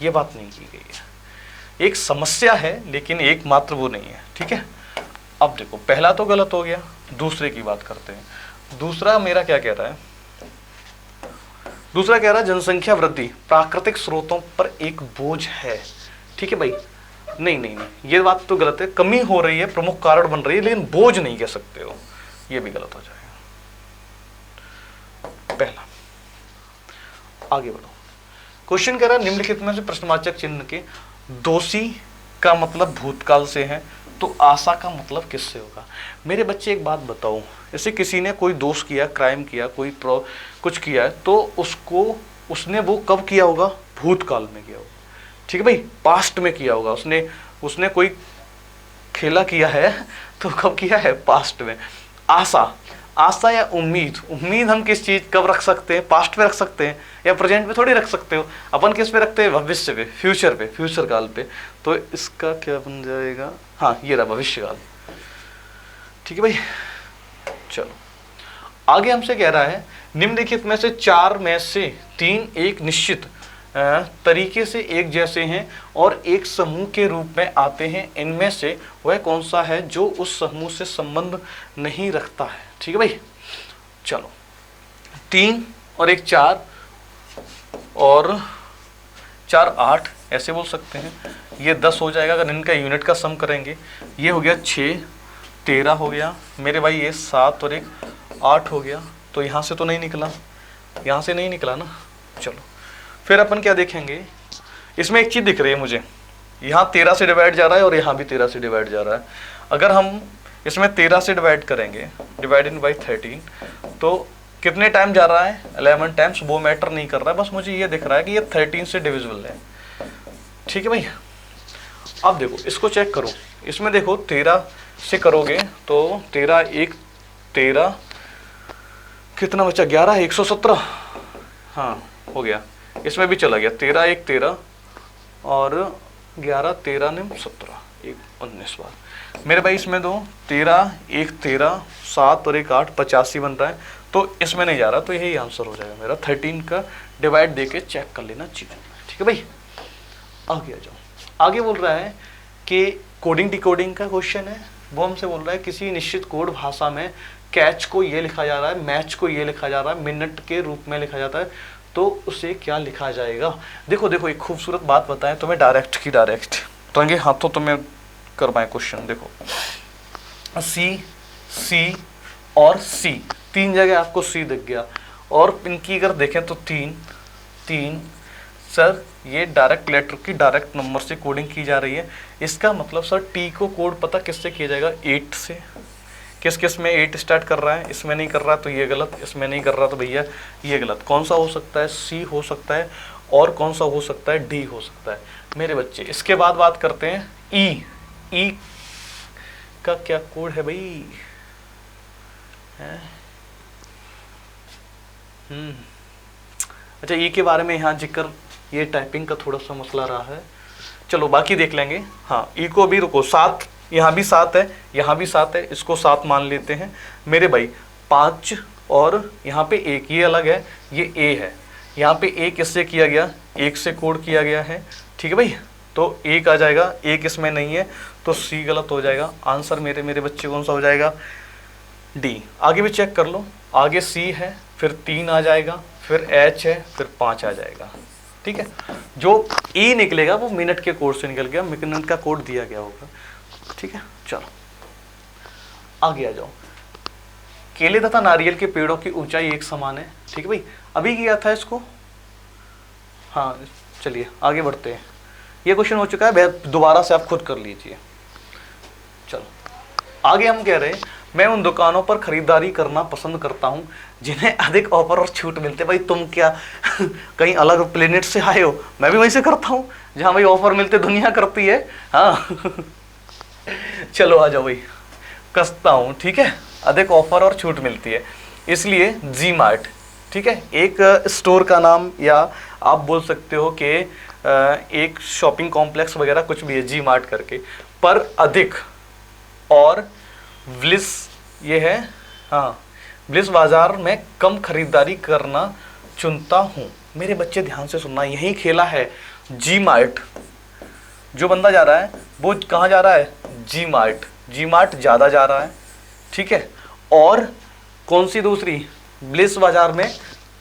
[SPEAKER 1] ये बात नहीं की गई है। एक समस्या है लेकिन एकमात्र वो नहीं है, ठीक है। अब देखो पहला तो गलत हो गया, दूसरे की बात करते हैं। दूसरा मेरा क्या कह रहा है, दूसरा कह रहा है जनसंख्या वृद्धि प्राकृतिक स्रोतों पर एक बोझ है, ठीक है भाई। नहीं नहीं नहीं, ये बात तो गलत है, कमी हो रही है, प्रमुख कारण बन रही है, लेकिन बोझ नहीं कह सकते हो, ये भी गलत हो जाएगा। पहला, आगे बढ़ो। क्वेश्चन कह रहा है, निम्नलिखित में से प्रश्नवाचक चिन्ह के दोषी का मतलब भूतकाल से है तो आशा का मतलब किससे होगा। मेरे बच्चे एक बात बताओ, जैसे किसी ने कोई दोष किया, क्राइम किया, कोई कुछ किया है, तो उसने वो कब किया होगा, भूतकाल में किया होगा, ठीक है भाई, पास्ट में किया होगा। उसने कोई खेला किया है तो कब किया है, पास्ट में। आशा या उम्मीद हम किस चीज कब रख सकते हैं, पास्ट पे रख सकते हैं या प्रेजेंट पे थोड़ी रख सकते हो। अपन किस पे रखते हैं, भविष्य पे, फ्यूचर काल पे। तो इसका क्या बन जाएगा, हाँ ये रहा भविष्य काल। ठीक है भाई। चलो आगे हमसे कह रहा है निम्नलिखित में से 4 में से 3 एक निश्चित तरीके से एक जैसे हैं और एक समूह के रूप में आते हैं, इनमें से वह कौन सा है जो उस समूह से संबंध नहीं रखता है। ठीक है भाई। चलो 3 और एक 4 और 4 8 ऐसे बोल सकते हैं, ये 10 हो जाएगा अगर इनका यूनिट का सम करेंगे। ये हो गया 6 13 हो गया मेरे भाई, ये 7 और एक 8 हो गया। तो यहाँ से तो नहीं निकला, यहाँ से नहीं निकला ना। चलो फिर अपन क्या देखेंगे, इसमें एक चीज़ दिख रही है मुझे, यहाँ 13 से डिवाइड जा रहा है और यहाँ भी 13 से डिवाइड जा रहा है। अगर हम इसमें 13 से डिवाइड करेंगे, डिवाइडेड बाई 13, तो कितने टाइम जा रहा है, 11 टाइम्स। वो मैटर नहीं कर रहा है, बस मुझे ये दिख रहा है कि ये 13 से डिविजिबल है। ठीक है भाई। अब देखो इसको चेक करो, इसमें देखो 13 से करोगे तो 13 1 13, कितना बचा 11 117, हाँ हो गया। इसमें भी चला गया 13 1 13 और 11 13 ने 17 1 19 बार मेरे भाई। इसमें दो 13 1 13 7 और एक 8 85 बन रहा है, तो इसमें नहीं जा रहा, तो यही आंसर हो जाएगा मेरा। 13 का डिवाइड देके चेक कर लेना चाहिए। ठीक है भाई। आगे आ जाओ। आगे बोल रहा है कि कोडिंग डिकोडिंग का क्वेश्चन है। वो हमसे बोल रहा है किसी निश्चित कोड भाषा में कैच को ये लिखा जा रहा है, मैच को ये लिखा जा रहा है, मिनट के रूप में लिखा जाता है, तो उसे क्या लिखा जाएगा। देखो देखो एक खूबसूरत बात बताएं तुम्हें, डायरेक्ट की डायरेक्ट तो हाथों तुम्हें करवाएं क्वेश्चन। देखो सी और सी, 3 जगह आपको सी दिख गया, और इनकी अगर देखें तो 3 सर ये डायरेक्ट लेटर की डायरेक्ट नंबर से कोडिंग की जा रही है। इसका मतलब सर टी को कोड पता किससे किया जाएगा, 8 से। किस किस में 8 स्टार्ट कर रहा है, इसमें नहीं कर रहा तो ये गलत, इसमें नहीं कर रहा तो भैया ये गलत। कौन सा हो सकता है, सी हो सकता है, और कौन सा हो सकता है, डी हो सकता है मेरे बच्चे। इसके बाद बात करते हैं ई का क्या कोड है भाई, अच्छा ई के बारे में यहाँ जिक्र, ये टाइपिंग का थोड़ा सा मसला रहा है, चलो बाकी देख लेंगे। हाँ ई को भी रुको, 7 यहाँ भी 7 है, यहाँ भी 7 है, इसको 7 मान लेते हैं मेरे भाई। 5 और यहाँ पे 1, ये अलग है, ये ए है। यहाँ पे 1 इससे किया गया, 1 से कोड किया गया है। ठीक है भाई, तो 1 आ जाएगा, 1 इसमें नहीं है तो सी गलत हो जाएगा। आंसर मेरे बच्चे कौन सा हो जाएगा, डी। आगे भी चेक कर लो, आगे सी है, फिर 3 आ जाएगा, फिर एच है, फिर 5 आ जाएगा। ठीक है, जो ई निकलेगा वो मिनट के कोड से निकल गया, मिनट का कोड दिया गया होगा। ठीक है, चलो आगे आ जाओ। केले तथा नारियल के पेड़ों की ऊंचाई एक समान है। ठीक है भाई, अभी किया था इसको। हाँ चलिए आगे बढ़ते हैं, ये क्वेश्चन हो चुका है, दोबारा से आप खुद कर लीजिए। चलो आगे हम कह रहे हैं मैं उन दुकानों पर खरीदारी करना पसंद करता हूँ जिन्हें अधिक ऑफर और छूट मिलते। भाई तुम क्या कहीं अलग प्लेनेट से आए हो, मैं भी वहीं से करता हूँ जहाँ भाई ऑफर मिलते दुनिया करती है। हाँ चलो आ जाओ भाई, कसता हूँ। ठीक है, अधिक ऑफर और छूट मिलती है इसलिए जी मार्ट। ठीक है, एक स्टोर का नाम, या आप बोल सकते हो कि एक शॉपिंग कॉम्प्लेक्स वगैरह कुछ भी है, जी मार्ट करके। पर अधिक और ब्लिस ये है, हाँ ब्लिस बाजार में कम खरीदारी करना चुनता हूँ। मेरे बच्चे ध्यान से सुनना, यही खेला है जी मार्ट। जो बंदा जा रहा है वो कहाँ जा रहा है, जी मार्ट। जी मार्ट ज़्यादा जा रहा है। ठीक है, और कौन सी दूसरी, ब्लिस बाजार में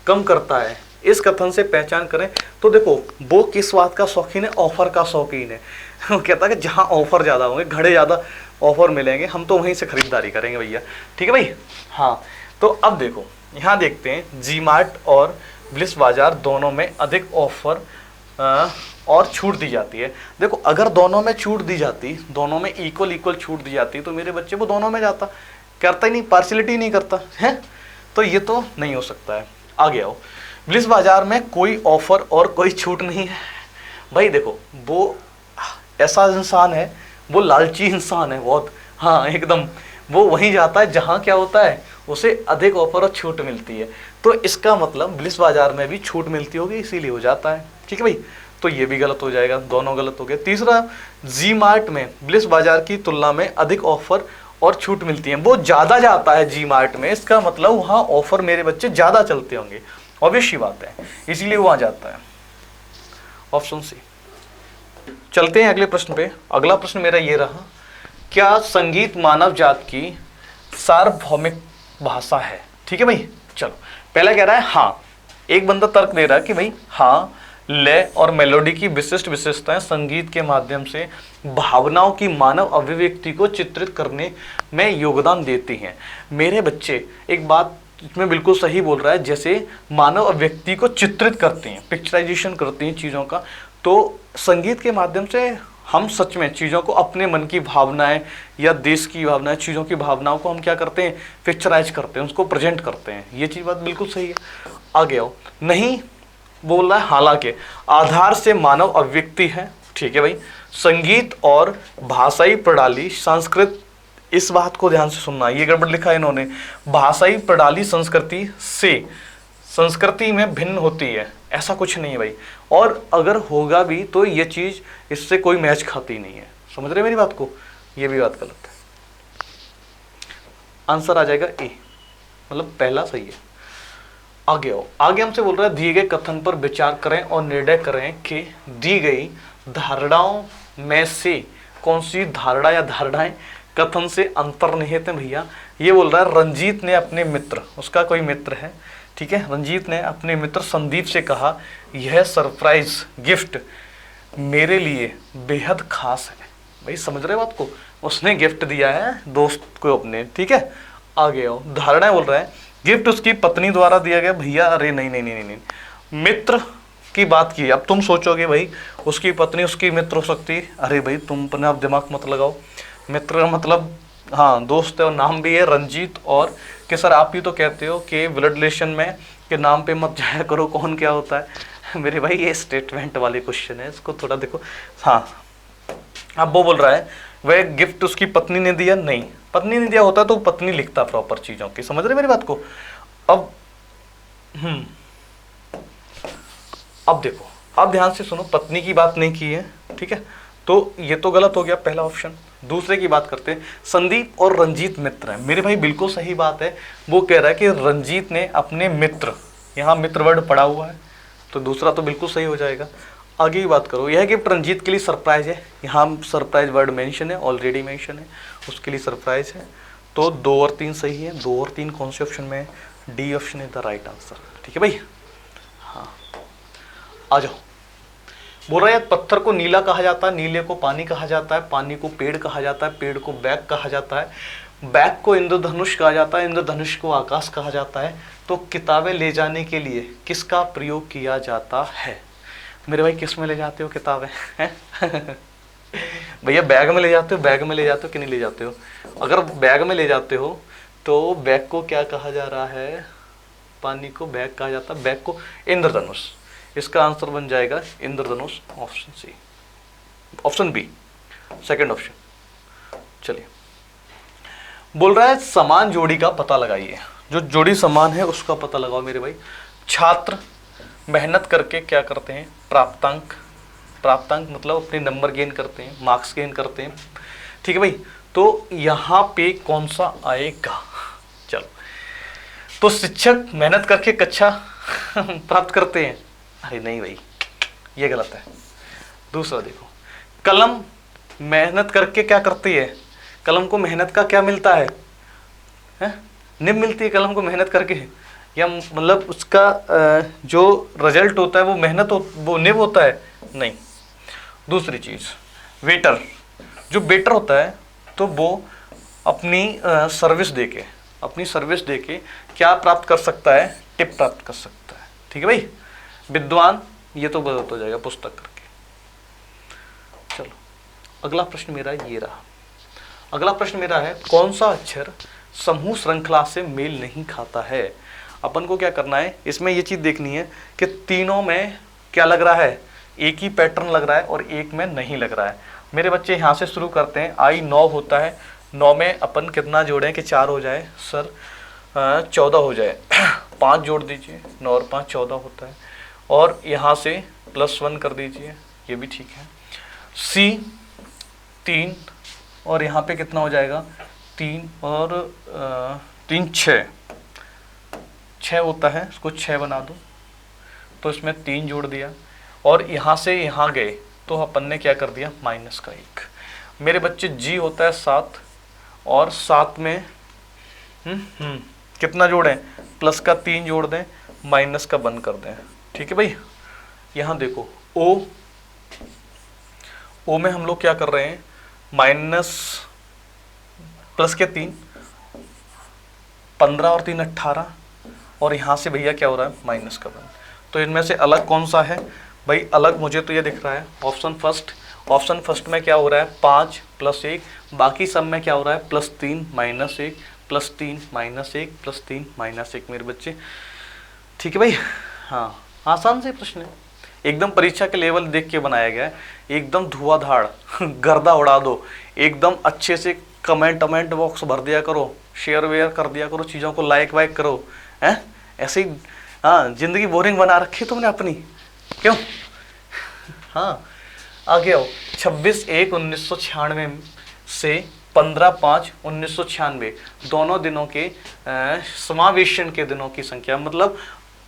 [SPEAKER 1] कम करता है। इस कथन से पहचान करें तो देखो वो किस बात का शौकीन है, ऑफर का शौकीन है। वो कहता है कि जहाँ ऑफर ज़्यादा होंगे, घड़े ज़्यादा ऑफर मिलेंगे, हम तो वहीं से खरीदारी करेंगे भैया। ठीक है भाई। हाँ तो अब देखो यहाँ देखते हैं, जी मार्ट और ब्लिस बाजार दोनों में अधिक ऑफर और छूट दी जाती है। देखो अगर दोनों में छूट दी जाती, दोनों में इक्वल छूट दी जाती, तो मेरे बच्चे वो दोनों में जाता, करता ही नहीं, पार्शियलिटी नहीं करता है, तो ये तो नहीं हो सकता है। आगे आओ, ब्लिस बाजार में कोई ऑफर और कोई छूट नहीं है। भाई देखो वो ऐसा इंसान है, वो लालची इंसान है बहुत, हाँ एकदम, वो वहीं जाता है जहाँ क्या होता है, उसे अधिक ऑफर और छूट मिलती है। तो इसका मतलब ब्लिस बाजार में भी छूट मिलती होगी, इसीलिए हो जाता है। ठीक है भाई, तो ये भी गलत हो जाएगा, दोनों गलत हो गए। तीसरा, जी मार्ट में ब्लिस बाजार की तुलना में अधिक ऑफर और छूट मिलती है, वो ज़्यादा जाता है जी मार्ट में, इसका मतलब वहाँ ऑफर मेरे बच्चे ज़्यादा चलते होंगे, ऑब्वियस सी बात है, इसीलिए वो वहाँ जाता है। Option C. चलते हैं अगले प्रश्न पे। अगला प्रश्न मेरा ये रहा, क्या संगीत मानव जात की सार्वभौमिक भाषा है? ठीक है भाई, चलो पहला कह रहा है हाँ, एक बंदा तर्क दे रहा है कि भाई हाँ, लय और मेलोडी की विशिष्ट विशेषताएं संगीत के माध्यम से भावनाओं की मानव अभिव्यक्ति को चित्रित करने में योगदान देती हैं। मेरे बच्चे एक बात इसमें बिल्कुल सही बोल रहा है, जैसे मानव अभिव्यक्ति को चित्रित करती हैं, पिक्चराइजेशन करती हैं चीज़ों का, तो संगीत के माध्यम से हम सच में चीज़ों को, अपने मन की भावनाएं या देश की भावनाएं, चीज़ों की भावनाओं को हम क्या करते हैं, पिक्चराइज करते हैं, उसको प्रेजेंट करते हैं। ये चीज़ बात बिल्कुल सही है। आगे आओ, नहीं बोल रहा है हालांकि आधार से मानव अभिव्यक्ति है। ठीक है भाई, संगीत और भाषाई प्रणाली संस्कृत, इस बात को ध्यान से सुनना, ये गड़बड़ लिखा है इन्होंने, भाषाई प्रणाली संस्कृति से संस्कृति में भिन्न होती है, ऐसा कुछ नहीं है भाई, और अगर होगा भी तो ये चीज़ इससे कोई मैच खाती नहीं है। समझ रहे मेरी बात को? ये भी बात गलत है। आंसर आ जाएगा ए, मतलब पहला सही है। आगे आओ, आगे हमसे बोल रहा है दिए गए कथन पर विचार करें और निर्णय करें कि दी गई धारणाओं में से कौन सी धारणा या धारणाएं कथन से अंतर्निहित हैं। भैया ये बोल रहा है रंजीत ने अपने मित्र, उसका कोई मित्र है, ठीक है, रंजीत ने अपने मित्र संदीप से कहा यह सरप्राइज गिफ्ट मेरे लिए बेहद खास है। भाई समझ रहे बात को, उसने गिफ्ट दिया है दोस्त को अपने, ठीक है। आगे आओ, धारणा बोल रहा है गिफ्ट उसकी पत्नी द्वारा दिया गया। भैया अरे नहीं नहीं नहीं नहीं, मित्र की बात की। अब तुम सोचोगे भाई उसकी पत्नी उसकी मित्र हो सकती है, अरे भाई तुम अपने आप दिमाग मत लगाओ, मित्र मतलब हाँ दोस्त है, और नाम भी है रंजीत, और कि सर आप ही तो कहते हो कि ब्लड रिलेशन में कि नाम पे मत जाया करो, कौन क्या होता है। मेरे भाई ये स्टेटमेंट वाले क्वेश्चन है, इसको थोड़ा देखो। हाँ, अब वो बोल रहा है वह गिफ्ट उसकी पत्नी ने दिया, नहीं, पत्नी ने दिया होता तो पत्नी लिखता प्रॉपर चीज़ों की। समझ रहे मेरी बात को? अब देखो, अब ध्यान से सुनो, पत्नी की बात नहीं की है, ठीक है, तो ये तो गलत हो गया पहला ऑप्शन। दूसरे की बात करते हैं, संदीप और रंजीत मित्र हैं। मेरे भाई बिल्कुल सही बात है, वो कह रहा है कि रंजीत ने अपने मित्र, यहाँ मित्र वर्ड पड़ा हुआ है, तो दूसरा तो बिल्कुल सही हो जाएगा। आगे की बात करो, यह गिफ्ट रंजीत के लिए सरप्राइज है, यहाँ सरप्राइज वर्ड मेंशन है, ऑलरेडी मेंशन है, उसके लिए सरप्राइज है, तो 2 और 3 सही है। 2 और 3 कौन से ऑप्शन में है? D option is the right answer. ठीक है भाई, हाँ आ जाओ। बोल रहा है पत्थर को नीला कहा जाता है, नीले को पानी कहा जाता है, पानी को पेड़ कहा जाता है, पेड़ को बैग कहा जाता है, बैग को इंद्रधनुष कहा जाता है, इंद्रधनुष को आकाश कहा जाता है। तो किताबें ले जाने के लिए किसका प्रयोग किया जाता है? मेरे भाई किस में ले जाते हो किताबें हैं? भैया बैग में ले जाते हो, बैग में ले जाते हो कि नहीं ले जाते हो? अगर बैग में ले जाते हो तो बैग को क्या कहा जा रहा है? पानी को बैग कहा जाता है, बैग को इंद्रधनुष। इसका आंसर बन जाएगा इंद्रधनुष, option C, option B, second option. चलिए, बोल रहा है समान जोड़ी का पता लगाइए। जो जोड़ी समान है उसका पता लगाओ मेरे भाई। छात्र मेहनत करके क्या करते हैं? प्राप्तांक, प्राप्तांक मतलब अपने नंबर गेन करते हैं, मार्क्स गेन करते हैं। ठीक है भाई, तो यहाँ पे कौन सा आएगा? चलो, तो शिक्षक मेहनत करके कक्षा प्राप्त करते हैं। अरे नहीं भाई, ये गलत है। दूसरा देखो, कलम मेहनत करके क्या करती है? कलम को मेहनत का क्या मिलता है? निब मिलती है कलम को मेहनत करके, या मतलब उसका जो रिजल्ट होता है वो मेहनत वो निब होता है? नहीं। दूसरी चीज़, वेटर, जो वेटर होता है तो वो अपनी सर्विस देके, अपनी सर्विस देके क्या प्राप्त कर सकता है? टिप प्राप्त कर सकता है। ठीक है भाई। विद्वान, ये तो गलत हो जाएगा पुस्तक करके। चलो, अगला प्रश्न मेरा ये रहा। अगला प्रश्न मेरा है, कौन सा अक्षर समूह श्रृंखला से मेल नहीं खाता है? अपन को क्या करना है इसमें, ये चीज़ देखनी है कि तीनों में क्या लग रहा है, एक ही पैटर्न लग रहा है और एक में नहीं लग रहा है। मेरे बच्चे यहाँ से शुरू करते हैं। आई 9 होता है, 9 में अपन कितना जोड़ें कि 4 हो जाए? सर 14 हो जाए। 5 जोड़ दीजिए, 9 और 5 14 होता है, और यहाँ से +1 कर दीजिए, ये भी ठीक है। सी 3 और यहाँ पे कितना हो जाएगा? 3 और 3 6 6 होता है, इसको 6 बना दो, तो इसमें 3 जोड़ दिया और यहाँ से यहाँ गए तो अपन ने क्या कर दिया, माइनस का 1। मेरे बच्चे जी होता है 7 और 7 में कितना जोड़ें, प्लस का 3 जोड़ दें, माइनस का बंद कर दें। ठीक है भाई, यहाँ देखो ओ में हम लोग क्या कर रहे हैं, माइनस प्लस के 3, 15 और 3 18, और यहाँ से भैया क्या हो रहा है, माइनस का बंद। तो इनमें से अलग कौन सा है भाई, अलग मुझे तो ये दिख रहा है ऑप्शन फर्स्ट। ऑप्शन फर्स्ट में क्या हो रहा है, 5 + 1, बाकी सब में क्या हो रहा है, +3 - 1 +3 - 1 +3 - 1 मेरे बच्चे। ठीक है भाई, हाँ आसान से प्रश्न है, एकदम परीक्षा के लेवल देख के बनाया गया है, एकदम धुआंधार गर्दा उड़ा दो, एकदम अच्छे से कमेंट बॉक्स भर दिया करो, शेयर वेयर कर दिया करो, चीज़ों को लाइक वाइक करो, हैं ऐसे ही। हाँ, जिंदगी बोरिंग बना रखी तुमने अपनी, क्यों। हाँ आगे आओ, 26/1/1996 से 15/5/1996 दोनों दिनों के समावेशन के दिनों की संख्या, मतलब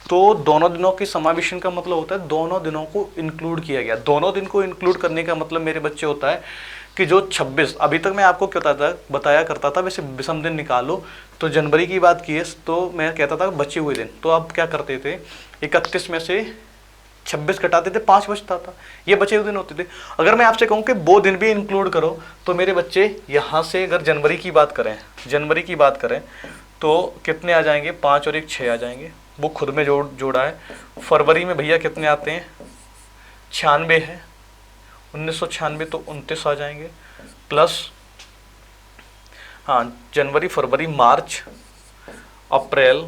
[SPEAKER 1] तो दोनों दिनों के समावेशन का मतलब होता है दोनों दिनों को इंक्लूड किया गया। दोनों दिन को इंक्लूड करने का मतलब मेरे बच्चे होता है कि जो 26, अभी तक मैं आपको क्या बताया करता था, वैसे विषम दिन निकालो तो जनवरी की बात की है तो मैं कहता था बचे हुए दिन, तो आप क्या करते थे, 31 में से 26 घटाते थे, 5 बचता था, ये बचे हुए दिन होते थे। अगर मैं आपसे कहूँ कि वो दिन भी इंक्लूड करो तो मेरे बच्चे यहाँ से अगर जनवरी की बात करें तो कितने आ जाएंगे, 5 और 1 6 आ जाएंगे, वो खुद में जोड़ा है। फरवरी में भैया कितने आते हैं, 96 है, 1996 तो 29 आ जाएंगे, प्लस हाँ जनवरी फरवरी मार्च अप्रैल,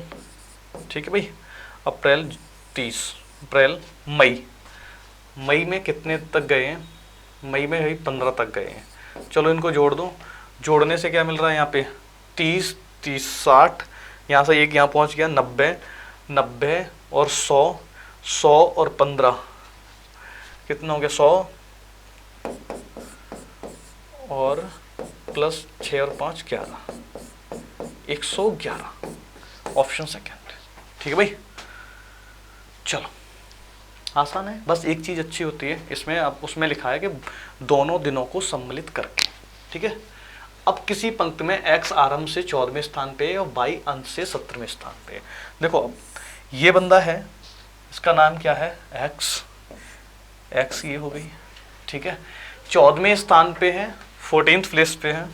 [SPEAKER 1] ठीक है भाई, अप्रैल 30, अप्रैल मई में कितने तक गए हैं, मई में भाई 15 तक गए हैं। चलो इनको जोड़ दो, जोड़ने से क्या मिल रहा है यहाँ पे, 30 30 60, यहाँ से एक यहाँ पहुँच गया, 90 और 100 और 15 कितना हो गया, 100 और प्लस 6 और 5 11, 111, ऑप्शन सेकंड। ठीक है भाई, चलो आसान है, बस एक चीज़ अच्छी होती है इसमें, अब उसमें लिखा है कि दोनों दिनों को सम्मिलित करके। ठीक है, अब किसी पंक्ति में x आरंभ से 14वें स्थान पे और y अंत से 17वें स्थान पे। देखो अब ये बंदा है, इसका नाम क्या है, x ये हो गई, ठीक है, 14वें स्थान पे है, 14th प्लेस पे है,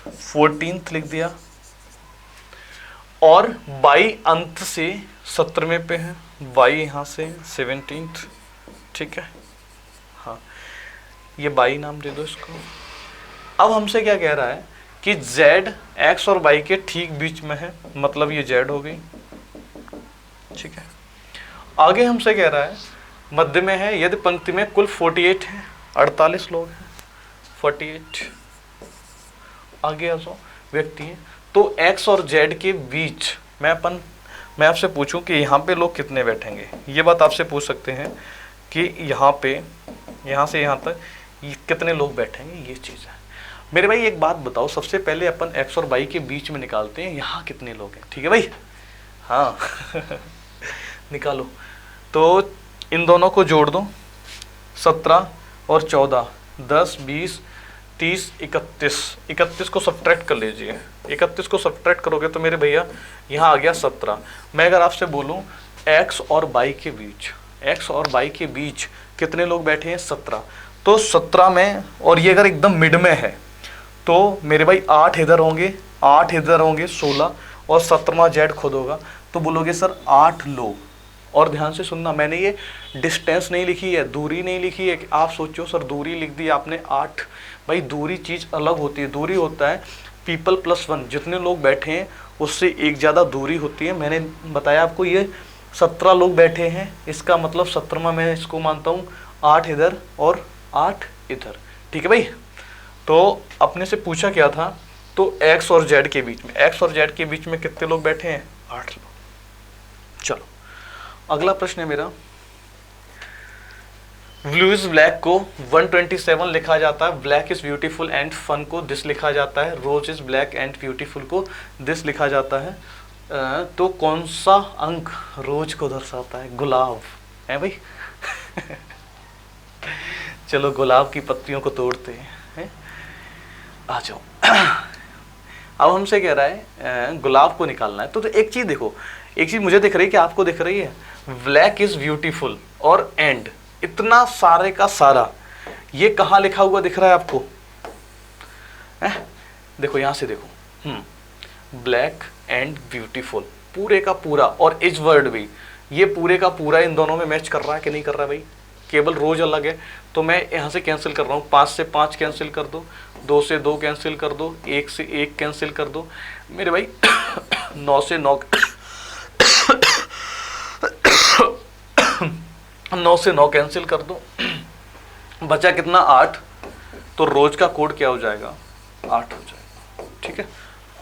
[SPEAKER 1] 14th लिख दिया, और y अंत से 17वें पे है, y यहाँ से 17th, ठीक है, हाँ ये y नाम दे दो इसको। अब हमसे क्या कह रहा है कि z x और y के ठीक बीच में है, मतलब ये z हो गई, ठीक है। आगे हमसे कह रहा है मध्य में है, यदि पंक्ति में कुल 48 है, 48 लोग हैं, 48 आगे आ जाओ व्यक्ति हैं, तो x और z के बीच मैं आपसे पूछूं कि यहाँ पे लोग कितने बैठेंगे, ये बात आपसे पूछ सकते हैं कि यहाँ पे यहाँ से यहाँ तक कितने लोग बैठेंगे, ये चीज़ है। मेरे भाई एक बात बताओ, सबसे पहले अपन x और y के बीच में निकालते हैं, यहाँ कितने लोग हैं, ठीक है भाई, हाँ निकालो, तो इन दोनों को जोड़ दो, 17 और 14 10 20 30 31 को सब्ट्रैक्ट कर लीजिए, 31 को सब्ट्रैक्ट करोगे तो मेरे भैया यहाँ आ गया 17। मैं अगर आपसे बोलूँ x और y के बीच कितने लोग बैठे हैं, 17, तो 17 में, और ये अगर एकदम मिड में है तो मेरे भाई 8 इधर होंगे 16, और 17वां जेड खुद होगा, तो बोलोगे सर 8 लोग। और ध्यान से सुनना, मैंने ये डिस्टेंस नहीं लिखी है, दूरी नहीं लिखी है कि आप सोचो सर दूरी लिख दी आपने 8, भाई दूरी चीज़ अलग होती है, दूरी होता है पीपल प्लस 1, जितने लोग बैठे हैं उससे एक ज़्यादा दूरी होती है। मैंने बताया आपको ये 17 लोग बैठे हैं, इसका मतलब 17वां मैं इसको मानता हूँ 8 इधर और 8 इधर, ठीक है भाई। तो अपने से पूछा क्या था, तो x और z के बीच में कितने लोग बैठे हैं, 8 लोग। चलो अगला प्रश्न है मेरा, ब्लू इज ब्लैक को 127 लिखा जाता है, black is beautiful and fun को दिस लिखा जाता है, rose is black and beautiful को दिस लिखा जाता है। तो कौन सा अंक रोज को दर्शाता है? गुलाब है भाई। चलो गुलाब की पत्तियों को तोड़ते हैं, आ जाओ। अब हमसे कह रहा है गुलाब को निकालना है। तो एक चीज देखो, एक चीज मुझे दिख रही है कि आपको दिख रही है, ब्लैक इज ब्यूटीफुल और एंड, इतना सारे का सारा ये कहाँ लिखा हुआ दिख रहा है आपको? देखो यहां से देखो, ब्लैक एंड ब्यूटीफुल पूरे का पूरा, और इज वर्ड भी ये पूरे का पूरा इन दोनों में मैच कर रहा है कि नहीं कर रहा है भाई? केवल रोज अलग है, तो मैं यहाँ से कैंसिल कर रहा हूँ, 5 से 5 कैंसिल कर दो, 2 से 2 कैंसिल कर दो, 1 से 1 कैंसिल कर दो मेरे भाई, 9 से 9 9 से 9 कैंसिल कर दो, बचा कितना? 8। तो रोज का कोड क्या हो जाएगा? 8 हो जाएगा। ठीक है,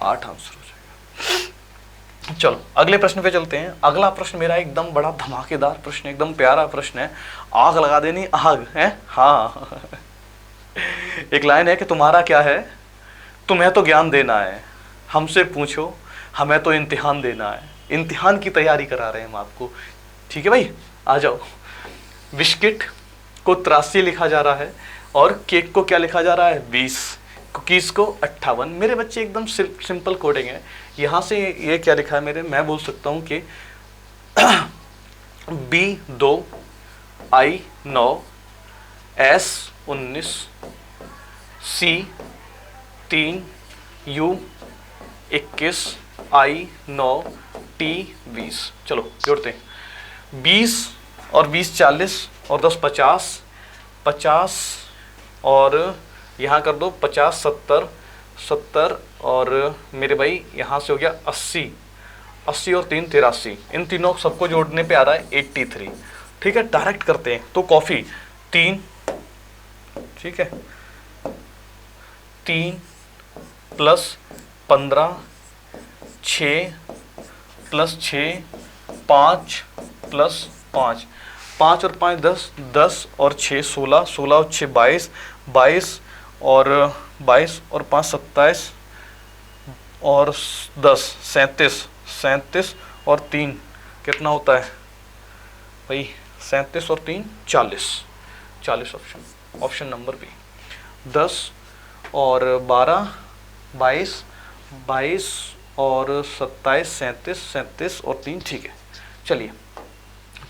[SPEAKER 1] 8 आंसर हो जाएगा। चलो अगले प्रश्न पे चलते हैं। अगला प्रश्न मेरा एकदम बड़ा धमाकेदार प्रश्न, एकदम प्यारा प्रश्न है, आग लगा देनी आग है। हाँ, एक लाइन है कि तुम्हारा क्या है, तुम्हें तो ज्ञान देना है, हमसे पूछो हमें तो इम्तिहान देना है। इम्तिहान की तैयारी करा रहे हैं हम आपको। ठीक है भाई, आ जाओ। बिस्किट को 83 लिखा जा रहा है और केक को क्या लिखा जा रहा है? 20, कुकीज को 58। मेरे बच्चे एकदम सिंपल कोडिंग है। यहाँ से ये क्या लिखा है मेरे, मैं बोल सकता हूँ कि B 2, I 9, S 19, C 3, U 21, I 9, T 20। चलो जोड़ते हैं। 20 और 20 40 और 10 50, 50 और यहाँ कर दो 50 70, 70 और मेरे भाई यहाँ से हो गया 80, 80 और 3 83। इन तीनों सबको जोड़ने पे आ रहा है 83। ठीक है, डायरेक्ट करते हैं। तो कॉफ़ी 3, ठीक है, 3 प्लस 15, 6 प्लस 6, 5 प्लस 5, 5 और 5 10, 10 और 6 16, 16 और 6 22, 22 और 22 और 5 27 और 10 37, 37 और 3 कितना होता है भाई? 37 और 3 40, 40 ऑप्शन नंबर बी। 10 और 12 22, 22 और 27 37, 37 और 3, ठीक है, चलिए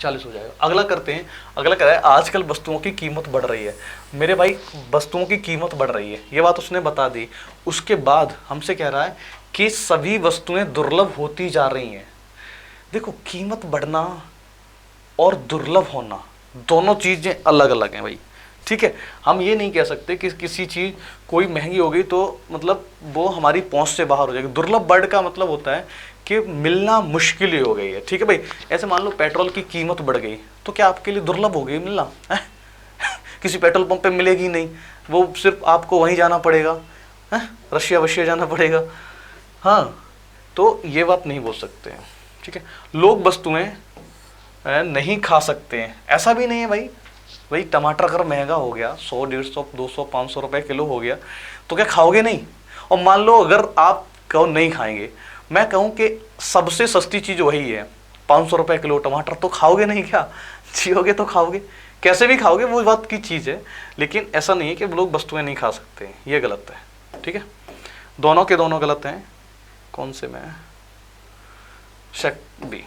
[SPEAKER 1] 40 हो जाएगा। अगला करते हैं। अगला कह रहा है आजकल वस्तुओं की कीमत बढ़ रही है। मेरे भाई वस्तुओं की कीमत बढ़ रही है, ये बात उसने बता दी। उसके बाद हमसे कह रहा है कि सभी वस्तुएं दुर्लभ होती जा रही हैं। देखो, कीमत बढ़ना और दुर्लभ होना दोनों चीजें अलग अलग हैं भाई। ठीक है, हम ये नहीं कह सकते कि किसी चीज कोई महंगी हो गई तो मतलब वो हमारी पहुंच से बाहर हो जाएगी। दुर्लभ वर्ड का मतलब होता है कि मिलना मुश्किल ही हो गई है। ठीक है भाई, ऐसे मान लो पेट्रोल की कीमत बढ़ गई तो क्या आपके लिए दुर्लभ हो गई मिलना? किसी पेट्रोल पंप पे मिलेगी नहीं, वो सिर्फ आपको वहीं जाना पड़ेगा, रशिया वशिया जाना पड़ेगा। हाँ, तो ये बात नहीं बोल सकते हैं। ठीक है, लोग वस्तुएं नहीं खा सकते हैं, ऐसा भी नहीं है भाई। भाई टमाटर अगर महंगा हो गया 100 150 200 500 रुपए किलो हो गया तो क्या खाओगे नहीं? और मान लो अगर आप कहो नहीं खाएंगे, मैं कहूँ कि सबसे सस्ती चीज़ वही है, 500 रुपए किलो टमाटर, तो खाओगे नहीं क्या? जियोगे तो खाओगे, कैसे भी खाओगे, वो बात की चीज़ है। लेकिन ऐसा नहीं है कि लोग वस्तुएं नहीं खा सकते हैं, ये गलत है। ठीक है, दोनों के दोनों गलत हैं। कौन से में? शेक बी।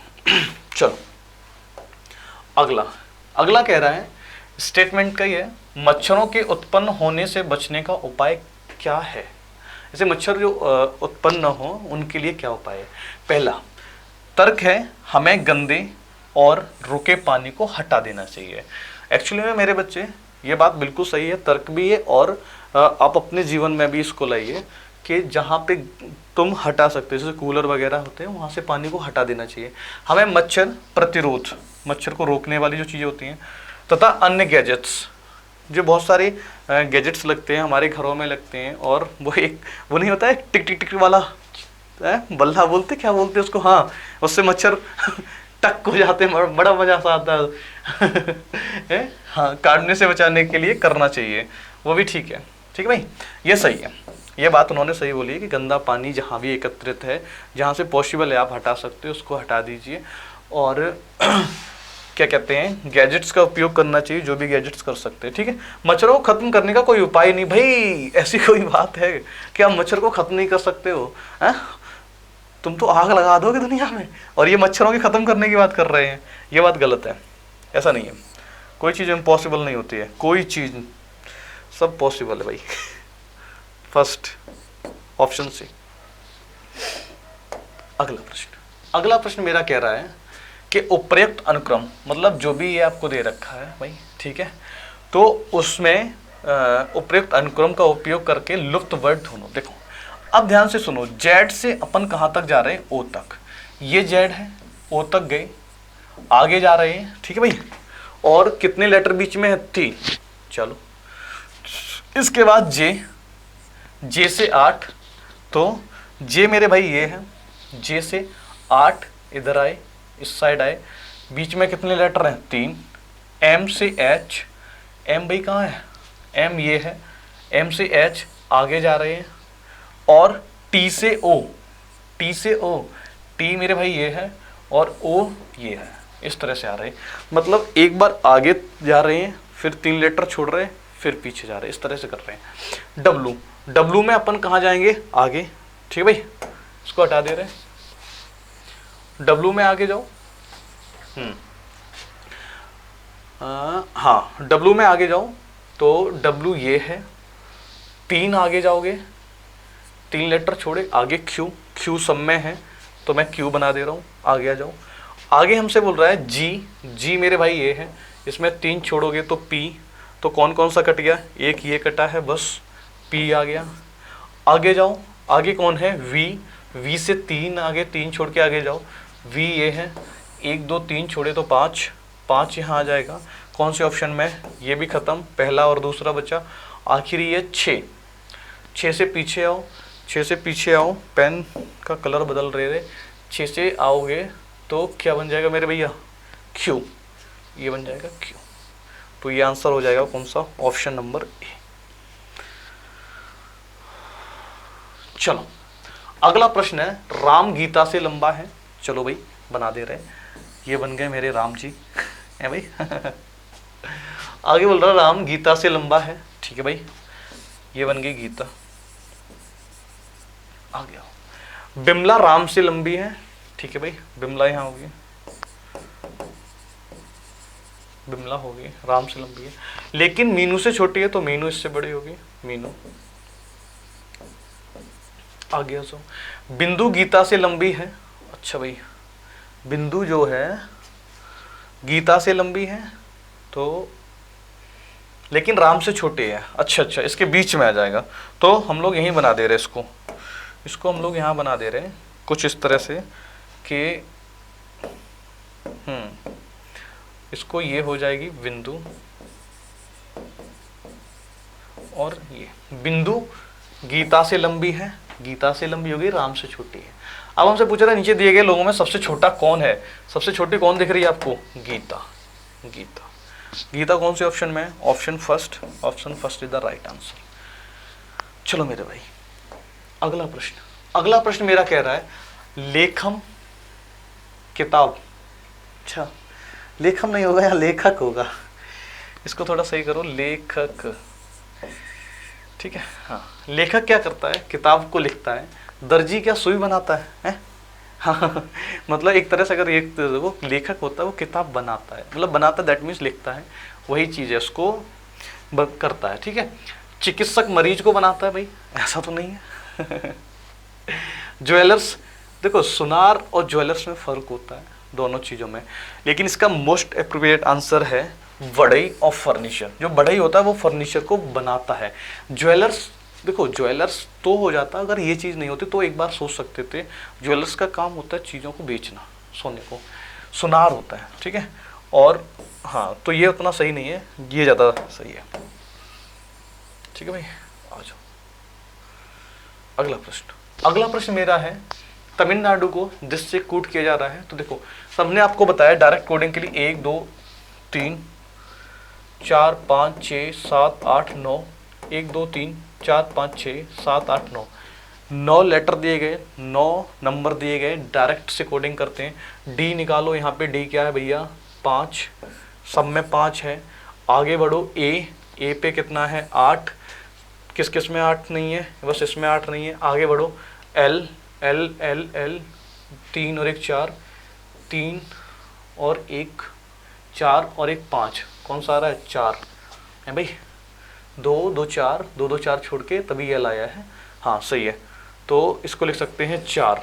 [SPEAKER 1] चलो अगला कह रहा है, स्टेटमेंट का ही है, मच्छरों के उत्पन्न होने से बचने का उपाय क्या है? जैसे मच्छर जो उत्पन्न न हो उनके लिए क्या उपाय है? पहला तर्क है, हमें गंदे और रुके पानी को हटा देना चाहिए। एक्चुअली में मेरे बच्चे ये बात बिल्कुल सही है, तर्क भी है, और आप अपने जीवन में भी इसको लाइए कि जहाँ पे तुम हटा सकते हो, जैसे कूलर वगैरह होते हैं, वहाँ से पानी को हटा देना चाहिए। हमें मच्छर प्रतिरोध, मच्छर को रोकने वाली जो चीज़ें होती हैं, तथा अन्य गैजेट्स, जो बहुत सारे गैजेट्स लगते हैं हमारे घरों में लगते हैं, और वो नहीं होता है टिक टिक टिक वाला बल्ला बोलते, क्या बोलते हैं उसको, हाँ, उससे मच्छर टक हो जाते हैं, बड़ा मजा सा आता है हाँ, काटने से बचाने के लिए करना चाहिए, वो भी ठीक है। ठीक है भाई, ये सही है, ये बात उन्होंने सही बोली है कि गंदा पानी जहाँ भी एकत्रित है, जहाँ से पॉसिबल है आप हटा सकते हो उसको हटा दीजिए। और क्या कहते हैं, गैजेट्स का उपयोग करना चाहिए, जो भी गैजेट्स कर सकते हैं। ठीक है, मच्छरों को खत्म करने का कोई उपाय नहीं भाई, ऐसी कोई बात है कि आप मच्छर को खत्म नहीं कर सकते हो? है, तुम तो आग लगा दोगे दुनिया में और ये मच्छरों की खत्म करने की बात कर रहे हैं, ये बात गलत है। ऐसा नहीं है, कोई चीज़ इम्पॉसिबल नहीं होती है, कोई चीज़, सब पॉसिबल है भाई। First option C. अगला प्रश्न मेरा कह रहा है कि उपर्युक्त अनुक्रम, मतलब जो भी ये आपको दे रखा है भाई, ठीक है, तो उसमें उपर्युक्त अनुक्रम का उपयोग करके लुप्त वर्ड ढूंढो। देखो अब ध्यान से सुनो, जेड से अपन कहाँ तक जा रहे हैं? ओ तक। ये जेड है, ओ तक गए, आगे जा रहे हैं। ठीक है भाई, और कितने लेटर बीच में है? 3। चलो, इसके बाद जे से 8, तो जे मेरे भाई ये है, जे से 8 इधर आए, इस साइड आए, बीच में कितने लेटर हैं? 3। एम से एच, एम भाई कहाँ है? एम ये है, एम से एच आगे जा रहे हैं, और टी से ओ, टी से ओ, टी मेरे भाई ये है और ओ ये है, इस तरह से आ रहे हैं। मतलब एक बार आगे जा रहे हैं, फिर 3 लेटर छोड़ रहे हैं, फिर पीछे जा रहे हैं, इस तरह से कर रहे हैं। डब्लू, डब्लू में अपन कहाँ जाएंगे? आगे। ठीक है भाई, इसको हटा दे रहे हैं, डब्लू में आगे जाओ। हाँ, डब्लू में आगे जाओ, तो डब्लू ये है, 3 आगे जाओगे, 3 लेटर छोड़े, आगे क्यू, क्यू सब में है तो मैं क्यू बना दे रहा हूँ, आगे आ जाओ। आगे हमसे बोल रहा है जी, जी मेरे भाई ये है, इसमें 3 छोड़ोगे तो पी, तो कौन कौन सा कट गया? एक ये कटा है, बस पी आ गया। आगे जाओ, आगे कौन है? वी, वी से 3 आगे, 3 छोड़ के आगे जाओ, वी ये है, 1 2 3 छोड़े तो 5, 5 यहाँ आ जाएगा। कौन से ऑप्शन में? ये भी ख़त्म, पहला और दूसरा बचा, आखिरी ये 6, 6 से पीछे आओ, 6 से पीछे आओ, पेन का कलर बदल रहे, 6 से आओगे तो क्या बन जाएगा मेरे भैया? क्यू, ये बन जाएगा क्यू। तो ये आंसर हो जाएगा कौन सा? Option number A. चलो अगला प्रश्न है, राम गीता से लंबा है। चलो भाई बना दे रहे हैं, ये बन गए मेरे राम जी है भाई। आगे बोल रहा राम गीता से लंबा है। ठीक है भाई, ये बन गई गीता। आ गया बिमला राम से लंबी है। ठीक है भाई, बिमला यहाँ होगी, बिमला होगी, राम से लंबी है, लेकिन मीनू से छोटी है तो मीनू इससे बड़ी होगी, मीनू। आ गया सो बिंदु गीता से लंबी है। अच्छा भाई, बिंदु जो है गीता से लंबी है तो, लेकिन राम से छोटी है। अच्छा अच्छा, इसके बीच में आ जाएगा, तो हम लोग यहीं बना दे रहे हैं इसको हम लोग यहाँ बना दे रहे हैं कुछ इस तरह से कि इसको ये हो जाएगी बिंदु, और ये बिंदु गीता से लंबी है, गीता से लंबी होगी, राम से छोटी है। अब हमसे पूछ रहा है नीचे दिए गए लोगों में सबसे छोटा कौन है? सबसे छोटी कौन दिख रही है आपको? गीता। गीता, गीता कौन से ऑप्शन में है? Option first, option first is the right answer. चलो मेरे भाई अगला प्रश्न मेरा कह रहा है लेखम किताब। अच्छा, लेखम नहीं होगा, यहाँ लेखक होगा, इसको थोड़ा सही करो, लेखक। ठीक है, हाँ, लेखक क्या करता है? किताब को लिखता है। दर्जी क्या सुई बनाता है? हाँ, मतलब एक तरह से अगर एक वो लेखक होता है वो किताब बनाता है, मतलब बनाता दैट मीन्स लिखता है, वही चीज़ है, उसको करता है। ठीक है, चिकित्सक मरीज को बनाता है भाई, ऐसा तो नहीं है। ज्वेलर्स, देखो सुनार और ज्वेलर्स में फ़र्क होता है दोनों चीज़ों में, लेकिन इसका मोस्ट अप्रोप्रिएट आंसर है बढ़ई ऑफ फर्नीचर। जो बढ़ई होता है वो फर्नीचर को बनाता है। ज्वेलर्स, देखो ज्वेलर्स तो हो जाता अगर ये चीज़ नहीं होती, तो एक बार सोच सकते थे ज्वेलर्स का काम होता है चीज़ों को बेचना, सोने को। सुनार होता है, ठीक है, और हाँ, तो ये उतना सही नहीं है, ये ज़्यादा सही है। ठीक है भाई, आ जाओ अगला प्रश्न। अगला प्रश्न मेरा है तमिलनाडु को दिस से कूट किया जा रहा है। तो देखो सबने आपको बताया डायरेक्ट कोडिंग के लिए 1 2 3 4 5 6 7 8 9, 1 2 3 4 5 6 7 8 9, 9 लेटर दिए गए, 9 नंबर दिए गए, डायरेक्ट से कोडिंग करते हैं। डी निकालो, यहाँ पे डी क्या है भैया 5, सब में 5 है। आगे बढ़ो ए पे कितना है 8, किस किस में 8 नहीं है, बस इसमें 8 नहीं है। आगे बढ़ो एल एल एल एल 3 और 1 4, 3 और 1 4 और 1 5, कौन सा आ रहा है 4 है भाई, 2 2 4 2 2 4 छोड़ के तभी एल आया है, हाँ सही है। तो इसको लिख सकते हैं 4।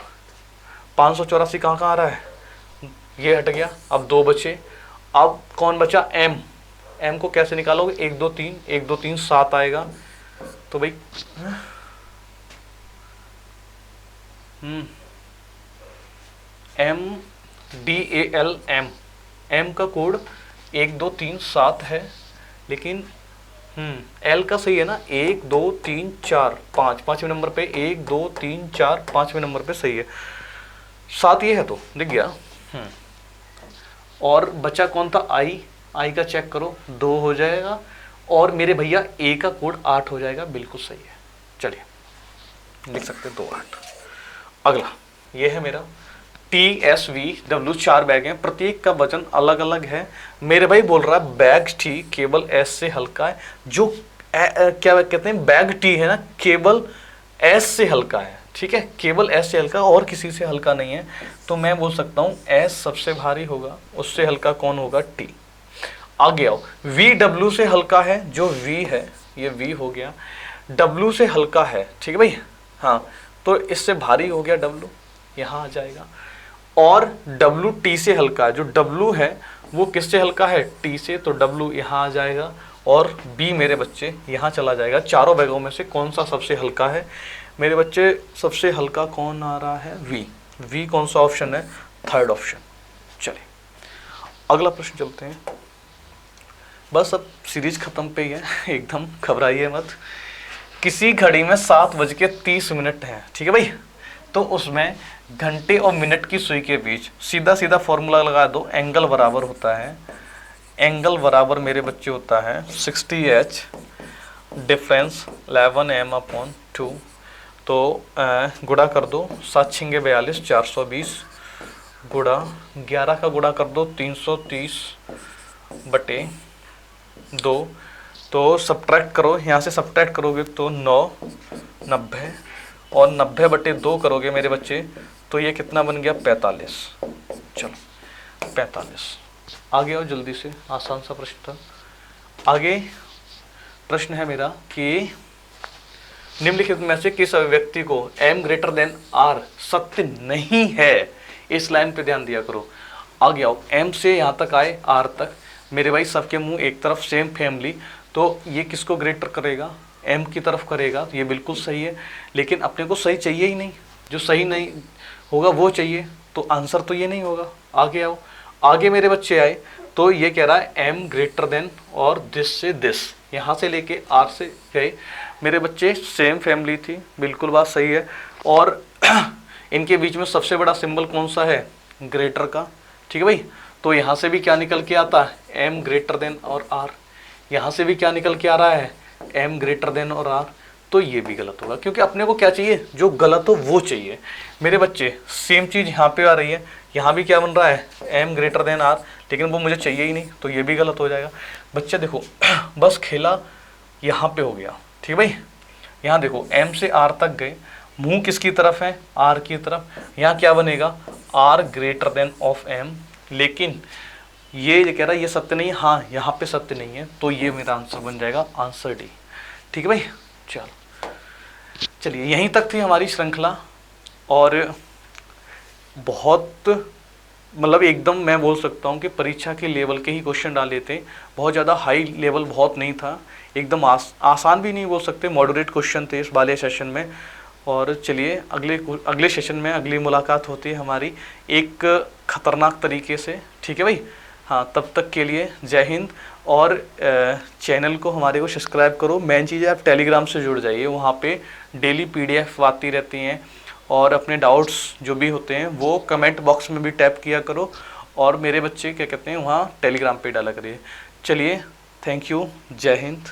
[SPEAKER 1] 584 कहाँ कहाँ आ रहा है, ये हट गया, अब 2 बचे। अब कौन बचा एम, एम को कैसे निकालोगे 1 2 3 1 2 3 7 आएगा। तो भाई M D A L M, M का कोड 1 2 3 7 है, लेकिन एल का सही है ना 1 2 3 4 5, 5वें नंबर पे 1 2 3 4 5वें नंबर पे सही है, 7 ये है तो दिख गया। और बचा कौन था आई का चेक करो 2 हो जाएगा, और मेरे भैया ए का कोड 8 हो जाएगा, बिल्कुल सही है। चलिए लिख सकते 2 8। अगला ये है मेरा TSVW, 4 बैग हैं, प्रत्येक का वजन अलग अलग है। मेरे भाई बोल रहा है बैग टी केवल एस से हल्का है, जो क्या कहते हैं बैग टी है ना केवल एस से हल्का है, ठीक है, केवल एस से हल्का और किसी से हल्का नहीं है। तो मैं बोल सकता हूँ एस सबसे भारी होगा, उससे हल्का कौन होगा टी। आगे आओ VW से हल्का है, जो V है ये V हो गया, W से हल्का है, ठीक है भाई, हाँ तो इससे भारी हो गया W, यहाँ आ जाएगा। और WT से हल्का है, जो W है वो किससे हल्का है T से, तो W यहाँ आ जाएगा, और B मेरे बच्चे यहाँ चला जाएगा। चारों बैगों में से कौन सा सबसे हल्का है मेरे बच्चे, सबसे हल्का कौन आ रहा है V कौन सा ऑप्शन है, 3rd ऑप्शन। चलिए अगला प्रश्न चलते हैं, बस अब सीरीज खत्म पे ही है, एकदम घबराइए मत। किसी घड़ी में 7:30 है, ठीक है भाई, तो उसमें घंटे और मिनट की सुई के बीच सीधा सीधा फॉर्मूला लगा दो, एंगल बराबर होता है, एंगल बराबर मेरे बच्चे होता है 60H डिफरेंस 11m/2। तो गुणा कर दो, 7 6 42 420 गुणा 11 का गुणा कर दो 330/2। तो सब्ट्रैक्ट करो, यहाँ से सब्ट्रैक्ट करोगे तो 9 90, और 90/2 करोगे मेरे बच्चे तो ये कितना बन गया 45। चलो 45। आगे आओ जल्दी से, आसान सा प्रश्न था। आगे प्रश्न है मेरा कि निम्नलिखित में से किस अभिव्यक्ति को m>r सत्य नहीं है, इस लाइन पे ध्यान दिया करो। आगे आओ m से यहाँ तक आए r तक, मेरे भाई सबके मुंह एक तरफ, सेम फैमिली, तो ये किसको ग्रेटर करेगा m की तरफ करेगा, तो ये बिल्कुल सही है। लेकिन अपने को सही चाहिए ही नहीं, जो सही नहीं होगा वो चाहिए, तो आंसर तो ये नहीं होगा। आगे आओ, आगे मेरे बच्चे आए तो ये कह रहा है m और दिस से दिस, यहाँ से लेके r से गए मेरे बच्चे, सेम फैमिली थी, बिल्कुल बात सही है। और इनके बीच में सबसे बड़ा सिंबल कौन सा है, ग्रेटर का, ठीक है भाई। तो यहाँ से भी क्या निकल के आता है m और r, यहाँ से भी क्या निकल के आ रहा है m और r, तो ये भी गलत होगा, क्योंकि अपने को क्या चाहिए, जो गलत हो वो चाहिए। मेरे बच्चे सेम चीज़ यहाँ पे आ रही है, यहाँ भी क्या बन रहा है m>r, लेकिन वो मुझे चाहिए ही नहीं, तो ये भी गलत हो जाएगा। बच्चे देखो बस खेला यहाँ पे हो गया, ठीक है भाई। यहाँ देखो m से r तक गए, मुंह किसकी तरफ है, r की तरफ, यहाँ क्या बनेगा r>m, लेकिन ये कह रहा है ये सत्य नहीं है, हाँ यहाँ पे सत्य नहीं है, तो ये मेरा आंसर बन जाएगा आंसर डी, ठीक है भाई। चलो चलिए यहीं तक थी हमारी श्रृंखला, और बहुत मतलब एकदम मैं बोल सकता हूँ कि परीक्षा के लेवल के ही क्वेश्चन डाले थे, बहुत ज़्यादा हाई लेवल बहुत नहीं था, एकदम आसान भी नहीं बोल सकते, मॉडरेट क्वेश्चन थे इस वाले सेशन में। और चलिए अगले सेशन में अगली मुलाकात होती है हमारी एक ख़तरनाक तरीके से, ठीक है भाई। हाँ तब तक के लिए जय हिंद, और चैनल को हमारे को सब्सक्राइब करो। मेन चीज़ है आप टेलीग्राम से जुड़ जाइए, वहाँ पे डेली PDF आती रहती हैं, और अपने डाउट्स जो भी होते हैं वो कमेंट बॉक्स में भी टैप किया करो, और मेरे बच्चे क्या कहते हैं वहाँ टेलीग्राम पे डाला करिए। चलिए, थैंक यू, जय हिंद।